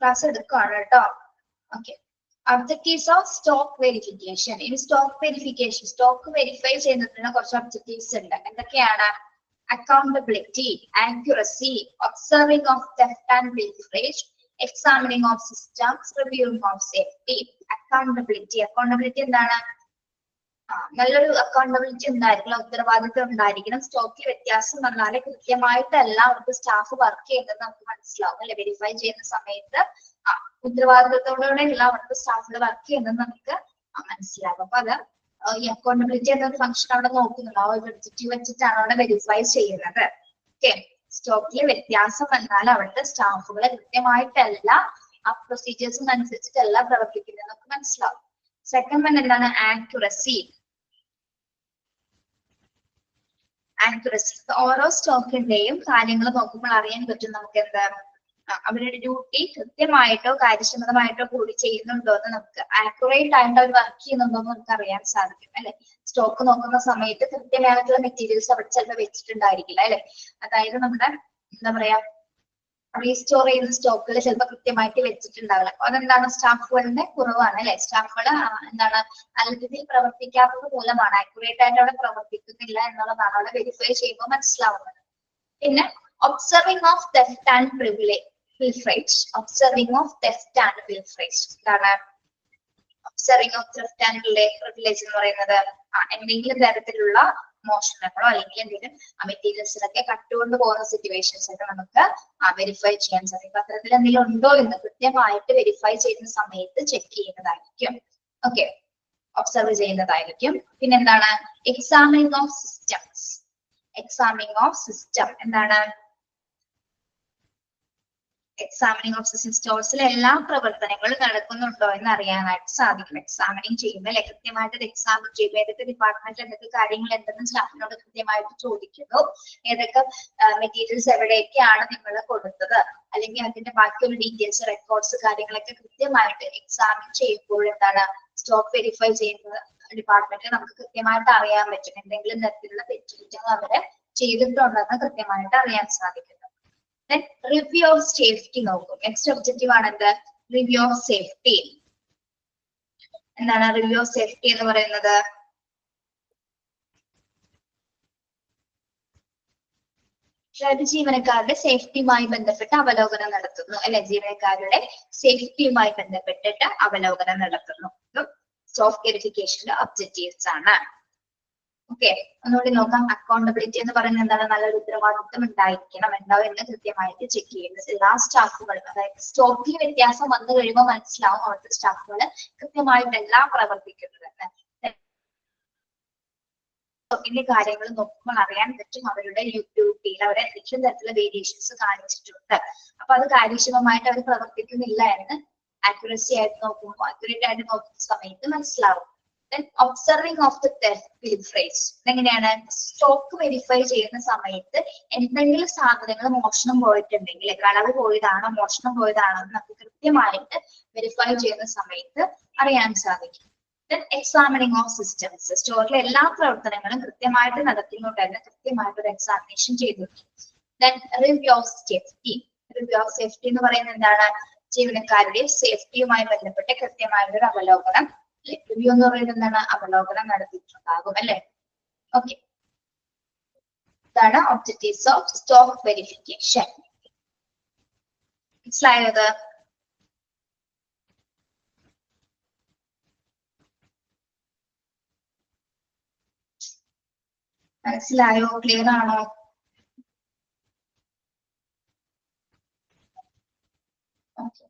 ക്ലാസ് എടുക്കുകയാണ് കേട്ടോ. Okay, objectives of stock verification. ഇനി സ്റ്റോക്ക് വെരിഫിക്കേഷൻ, സ്റ്റോക്ക് വെരിഫൈ ചെയ്യുന്നതിന് കുറച്ച് ഒബ്ജക്റ്റീവ്സ് ഉണ്ട്. എന്തൊക്കെയാണ്? Accountability, accuracy, observing of theft and പിൽഫ്രേജ്, examining of systems, reviewing of safety. Accountability, accountability എന്താണ്? നല്ലൊരു അക്കൗണ്ടബിലിറ്റി ഉണ്ടായിരിക്കണം, ഉത്തരവാദിത്വം ഉണ്ടായിരിക്കണം. സ്റ്റോക്കിൽ വ്യത്യാസം വന്നാല് കൃത്യമായിട്ട് എല്ലാവർക്കും സ്റ്റാഫ് വർക്ക് ചെയ്യുന്നത് നമുക്ക് മനസ്സിലാവും അല്ലെ? വെരിഫൈ ചെയ്യുന്ന സമയത്ത് ഉത്തരവാദിത്വത്തോടെ എല്ലാവർക്കും സ്റ്റാഫിൽ വർക്ക് ചെയ്യുന്നത് നമുക്ക് മനസ്സിലാവും. അപ്പൊ അത് ഈ അക്കൗണ്ടബിലിറ്റി എന്നൊരു ഫംഗ്ഷൻ അവിടെ നോക്കുന്നുണ്ട്. ആ ഒരു ഒബ്ജക്റ്റീവ് വെച്ചിട്ടാണ് അവിടെ വെരിഫൈ ചെയ്യുന്നത്. ഓക്കെ, സ്റ്റോക്കിൽ വ്യത്യാസം വന്നാൽ അവിടുത്തെ സ്റ്റാഫുകളെ കൃത്യമായിട്ടല്ല ആ പ്രൊസീജിയേഴ്സിനനുസരിച്ചിട്ടല്ല പ്രവർത്തിക്കുന്നത് നമുക്ക് മനസ്സിലാവും. സെക്കൻഡ് വൺ എന്താണ്? ആക്യുറസി. ആക്യുറസി, ഓരോ സ്റ്റോക്കിന്റെയും കാര്യങ്ങൾ നോക്കുമ്പോൾ അറിയാൻ പറ്റും നമുക്ക് എന്താണ് അവരുടെ ഡ്യൂട്ടി കൃത്യമായിട്ടോ കാര്യക്ഷമതമായിട്ടോ കൂടി ചെയ്യുന്നുണ്ടോ എന്ന് നമുക്ക് ആക്യുറേറ്റ് ആയിട്ട് അവർ വർക്ക് ചെയ്യുന്നുണ്ടോ എന്ന് നമുക്ക് അറിയാൻ സാധിക്കും അല്ലെ? സ്റ്റോക്ക് നോക്കുന്ന സമയത്ത് കൃത്യമായിട്ടുള്ള മെറ്റീരിയൽസ് അവിടെ ചിലപ്പോൾ വെച്ചിട്ടുണ്ടായിരിക്കില്ല അല്ലെ? അതായത് നമ്മുടെ എന്താ പറയാ റീസ്റ്റോർ ചെയ്യുന്ന സ്റ്റോക്കുകൾ ചിലപ്പോൾ കൃത്യമായിട്ട് വെച്ചിട്ടുണ്ടാവില്ല. അപ്പൊ അതെന്താണ്? സ്റ്റാഫുകളുടെ കുറവാണ് അല്ലെ? സ്റ്റാഫുകൾ എന്താണ് നല്ല രീതിയിൽ പ്രവർത്തിക്കാത്തത് മൂലമാണ്, ആക്യുറേറ്റ് ആയിട്ട് അവിടെ പ്രവർത്തിക്കുന്നില്ല എന്നുള്ളതാണ് അവിടെ വെരിഫൈ ചെയ്യുമ്പോൾ മനസ്സിലാവുന്നത്. പിന്നെ observing of theft and pilferage. Observing of theft and pilferage എന്താണ്? Observing of theft and privilege എന്ന് പറയുന്നത് എന്തെങ്കിലും തരത്തിലുള്ള മോഷണങ്ങളോ അല്ലെങ്കിൽ എന്തെങ്കിലും മെറ്റീരിയൽസിലൊക്കെ കട്ടുകൊണ്ട് പോകുന്ന സിറ്റുവേഷൻസ് ഒക്കെ നമുക്ക് വെരിഫൈ ചെയ്യാൻ സാധിക്കും. അത്തരത്തിൽ എന്തെങ്കിലും ഉണ്ടോ എന്ന് കൃത്യമായിട്ട് വെരിഫൈ ചെയ്യുന്ന സമയത്ത് ചെക്ക് ചെയ്യുന്നതായിരിക്കും. ഓക്കെ, ഒബ്സർവ് ചെയ്യുന്നതായിരിക്കും. പിന്നെന്താണ്? Examining of systems. Examining of system എന്താണ്? എക്സാമിനിങ് ഓഫ് സിസ്റ്റം സ്റ്റോഴ്സിലെ എല്ലാ പ്രവർത്തനങ്ങളും നടക്കുന്നുണ്ടോ എന്ന് അറിയാനായിട്ട് സാധിക്കും. എക്സാമിനിങ് ചെയ്യുമ്പോൾ അല്ലെ? കൃത്യമായിട്ട് എക്സാമിൻ ചെയ്യുമ്പോൾ ഏതൊക്കെ ഡിപ്പാർട്ട്മെന്റിൽ എന്തൊക്കെ കാര്യങ്ങൾ എന്തെന്ന് സ്റ്റാഫിനോട് കൃത്യമായിട്ട് ചോദിക്കുന്നു. ഏതൊക്കെ മെറ്റീരിയൽസ് എവിടെയൊക്കെയാണ് നിങ്ങൾ കൊടുത്തത് അല്ലെങ്കിൽ അതിന്റെ ബാക്കിയുള്ള ഡീറ്റെയിൽസ് റെക്കോർഡ്സ് കാര്യങ്ങളൊക്കെ കൃത്യമായിട്ട് എക്സാമിൻ ചെയ്യുമ്പോൾ എന്താണ്? സ്റ്റോക്ക് വെരിഫൈ ചെയ്യുന്ന ഡിപ്പാർട്ട്മെന്റിൽ നമുക്ക് കൃത്യമായിട്ട് അറിയാൻ പറ്റും എന്തെങ്കിലും തരത്തിലുള്ള തെറ്റുകുറ്റങ്ങൾ അവര് ചെയ്തിട്ടുണ്ടെന്ന് കൃത്യമായിട്ട് അറിയാൻ സാധിക്കുന്നു. റിവ്യൂ ഓഫ് സേഫ്റ്റി നോക്കും. നെക്സ്റ്റ് ഒബ്ജക്റ്റീവ് ആണ് എന്ത്? Review of safety. എന്താണ് റിവ്യൂ ഓഫ് സേഫ്റ്റി എന്ന് പറയുന്നത്? അതായത് ജീവനക്കാരുടെ സേഫ്റ്റിയുമായി ബന്ധപ്പെട്ട് അവലോകനം നടത്തുന്നു അല്ലെ? ജീവനക്കാരുടെ സേഫ്റ്റിയുമായി ബന്ധപ്പെട്ടിട്ട് അവലോകനം നടത്തുന്നു. സ്റ്റോക്ക് വെരിഫിക്കേഷന്റെ ഒബ്ജക്റ്റീവ്സ് ആണ്. ഓക്കെ, ഒന്നുകൂടി നോക്കാം. അക്കൗണ്ടബിലിറ്റി എന്ന് പറയുന്നത് എന്താണ്? നല്ലൊരു ഉത്തരവാദിത്വം ഉണ്ടായിരിക്കണം, ഉണ്ടാവും എന്ന് കൃത്യമായിട്ട് ചെക്ക് ചെയ്യുന്നത്. എല്ലാ സ്റ്റാഫുകളും അതായത് സ്റ്റോക്കിൽ വ്യത്യാസം വന്നു കഴിയുമ്പോൾ മനസ്സിലാവും അവിടുത്തെ സ്റ്റാഫുകൾ കൃത്യമായിട്ടല്ല പ്രവർത്തിക്കുന്നത്. സ്റ്റോക്കിന്റെ കാര്യങ്ങൾ നോക്കുമ്പോൾ അറിയാൻ പറ്റും അവരുടെ ഡ്യൂട്ടിയിൽ അവർ എന്തെങ്കിലും തരത്തിലുള്ള വേരിയേഷൻസ് കാണിച്ചിട്ടുണ്ട്. അപ്പൊ അത് കാര്യക്ഷമമായിട്ട് അവർ പ്രവർത്തിക്കുന്നില്ല എന്ന് ആക്യുറസി ആയിട്ട് നോക്കുമ്പോൾ ആക്യുറേറ്റ് ആയിട്ട് നോക്കുന്ന സമയത്ത് മനസ്സിലാവും. ഒബ്സർവിംഗ് ഓഫ് ദ പിൽഫ്രേജ് എങ്ങനെയാണ്? സ്റ്റോക്ക് വെരിഫൈ ചെയ്യുന്ന സമയത്ത് എന്തെങ്കിലും സാധനങ്ങൾ മോഷണം പോയിട്ടുണ്ടെങ്കിൽ കളവ് പോയതാണോ മോഷണം പോയതാണോ എന്ന് നമുക്ക് കൃത്യമായിട്ട് വെരിഫൈ ചെയ്യുന്ന സമയത്ത് അറിയാൻ സാധിക്കും. Examining of systems. സ്റ്റോറിലെ എല്ലാ പ്രവർത്തനങ്ങളും കൃത്യമായിട്ട് നടത്തുന്നുണ്ടെന്ന് കൃത്യമായിട്ട് ഒരു എക്സാമിനേഷൻ ചെയ്തിരിക്കും. Review of safety. Review of safety എന്ന് പറയുന്നത് എന്താണ്? ജീവനക്കാരുടെ സേഫ്റ്റിയുമായി ബന്ധപ്പെട്ട് കൃത്യമായിട്ടൊരു അവലോകനം. റിവ്യൂ എന്ന് പറയുന്നത് എന്താണ്? അവലോകനം നടത്തിയിട്ടുണ്ടാകും അല്ലെ? ഓക്കെ, ഇതാണ് ഒബ്ജക്റ്റീവ്സ് ഓഫ് സ്റ്റോക്ക് വെരിഫിക്കേഷൻ. മനസ്സിലായത്? മനസ്സിലായോ? ക്ലിയർ ആണോ? ഓക്കെ.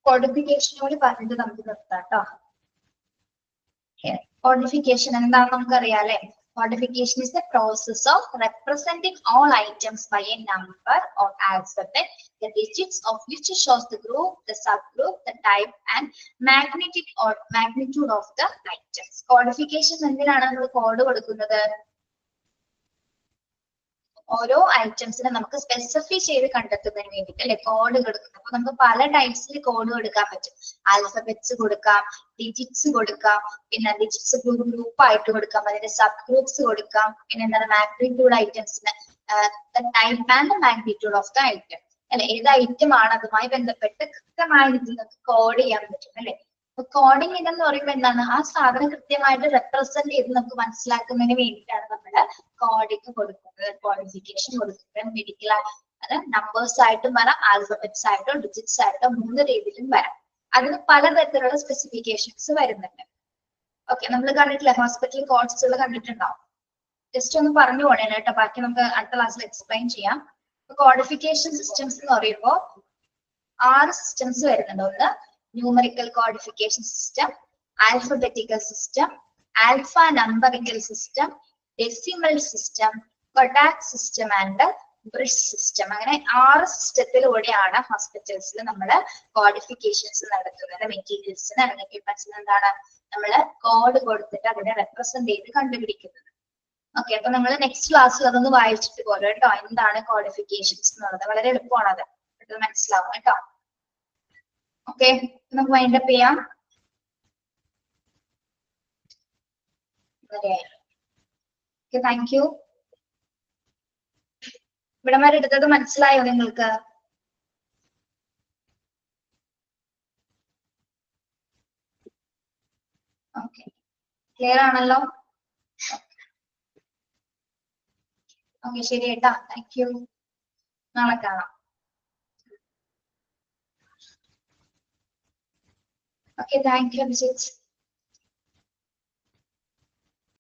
കോഡിഫിക്കേഷനോട് പറഞ്ഞിട്ട് നമുക്ക് നിർത്താം കേട്ടോ. Codification എന്താണെന്ന് നമുക്കറിയാം അല്ലെ? Codification is the process of representing all items by a number or alphabet, the digits of which shows the group, the subgroup, the type and magnitude of the items. Codification എന്തിനാണ് നമ്മൾ code കൊടുക്കുന്നത്? ഓരോ ഐറ്റംസിനെ നമുക്ക് specify ചെയ്ത് കണ്ടെത്തുന്നതിന് വേണ്ടിയിട്ട് അല്ലെ code കൊടുക്കുന്നത്. അപ്പൊ നമുക്ക് പല ടൈപ്സിൽ കോഡ് കൊടുക്കാൻ പറ്റും. ആൽഫബറ്റ്സ് കൊടുക്കാം, ഡിജിറ്റ്സ് കൊടുക്കാം, പിന്നെ ഡിജിറ്റ്സ് ഗ്രൂപ്പ് ആയിട്ട് കൊടുക്കാം, അതിന്റെ സബ് ഗ്രൂപ്പ്സ് കൊടുക്കാം, പിന്നെ എന്താണ് മാഗ്നിറ്റ്യൂഡ് ഐറ്റംസിന് type and magnitude of the item അല്ലെ. ഏത് ഐറ്റം ആണ് അതുമായി ബന്ധപ്പെട്ട് കൃത്യമായ രീതിയിൽ നമുക്ക് കോഡ് ചെയ്യാൻ പറ്റും അല്ലെ. കോഡിങ് എന്ന് പറയുമ്പോൾ എന്താണ്? ആ സാധനം കൃത്യമായിട്ട് റെപ്രസെന്റ് ചെയ്ത് നമുക്ക് മനസ്സിലാക്കുന്നതിന് വേണ്ടിയിട്ടാണ് നമ്മൾ കോഡിങ് കൊടുക്കുന്നത്, ക്വാളിഫിക്കേഷൻ കൊടുക്കുന്നത്. മെഡിക്കൽ അത് നമ്പേഴ്സ് ആയിട്ടും വരാം, ആൽഫബറ്റ്സ് ആയിട്ടോ ഡിജിറ്റ്സ് ആയിട്ടോ 3 രീതിയിലും വരാം. അതിന് പലതരത്തിലുള്ള സ്പെസിഫിക്കേഷൻസ് വരുന്നുണ്ട്. ഓക്കെ, നമ്മൾ കണ്ടിട്ടില്ല ഹോസ്പിറ്റൽ കോഡ്സുകൾ കണ്ടിട്ടുണ്ടാവും. ജസ്റ്റ് ഒന്ന് പറഞ്ഞു പോണേ കേട്ടോ, ബാക്കി നമുക്ക് അടുത്ത ക്ലാസ്സിൽ എക്സ്പ്ലെയിൻ ചെയ്യാം. കോഡിഫിക്കേഷൻ സിസ്റ്റംസ് എന്ന് പറയുമ്പോൾ 6 സിസ്റ്റംസ് വരുന്നുണ്ട്. ഒന്ന് numerical codification system, alphabetical system, alpha numerical system, decimal system, Kodak system and bridge system. അങ്ങനെ 6 സിസ്റ്റത്തിലൂടെയാണ് ഹോസ്പിറ്റൽസിൽ നമ്മൾ കോഡിഫിക്കേഷൻസ് നടത്തുന്നത്. മെറ്റീരിയൽസിന് എക്യുപ്മെന്റ്സിന് എന്താണ് നമ്മൾ കോഡ് കൊടുത്തിട്ട് അതിനെ റെപ്രസെന്റ് ചെയ്ത് കണ്ടുപിടിക്കുന്നത്. ഓക്കെ, അപ്പൊ നമ്മൾ നെക്സ്റ്റ് ക്ലാസ്സിൽ അതൊന്ന് വായിച്ചിട്ട് പോലും കേട്ടോ. എന്താണ് കോഡിഫിക്കേഷൻസ് എന്നുള്ളത് വളരെ എളുപ്പമാണ്, അത് മനസ്സിലാവും കേട്ടോ. ഓക്കെ, നമുക്ക് വൈൻഡപ്പ് ചെയ്യാം. Okay, thank you. ഇവിടെ വരെ എടുത്തത് മനസ്സിലായോ നിങ്ങൾക്ക്? ഓക്കെ, ക്ലിയർ ആണല്ലോ? ഓക്കെ, ശരി കേട്ടോ, താങ്ക് യു. നാളെ കാണാം. Okay, thank you Abhijith.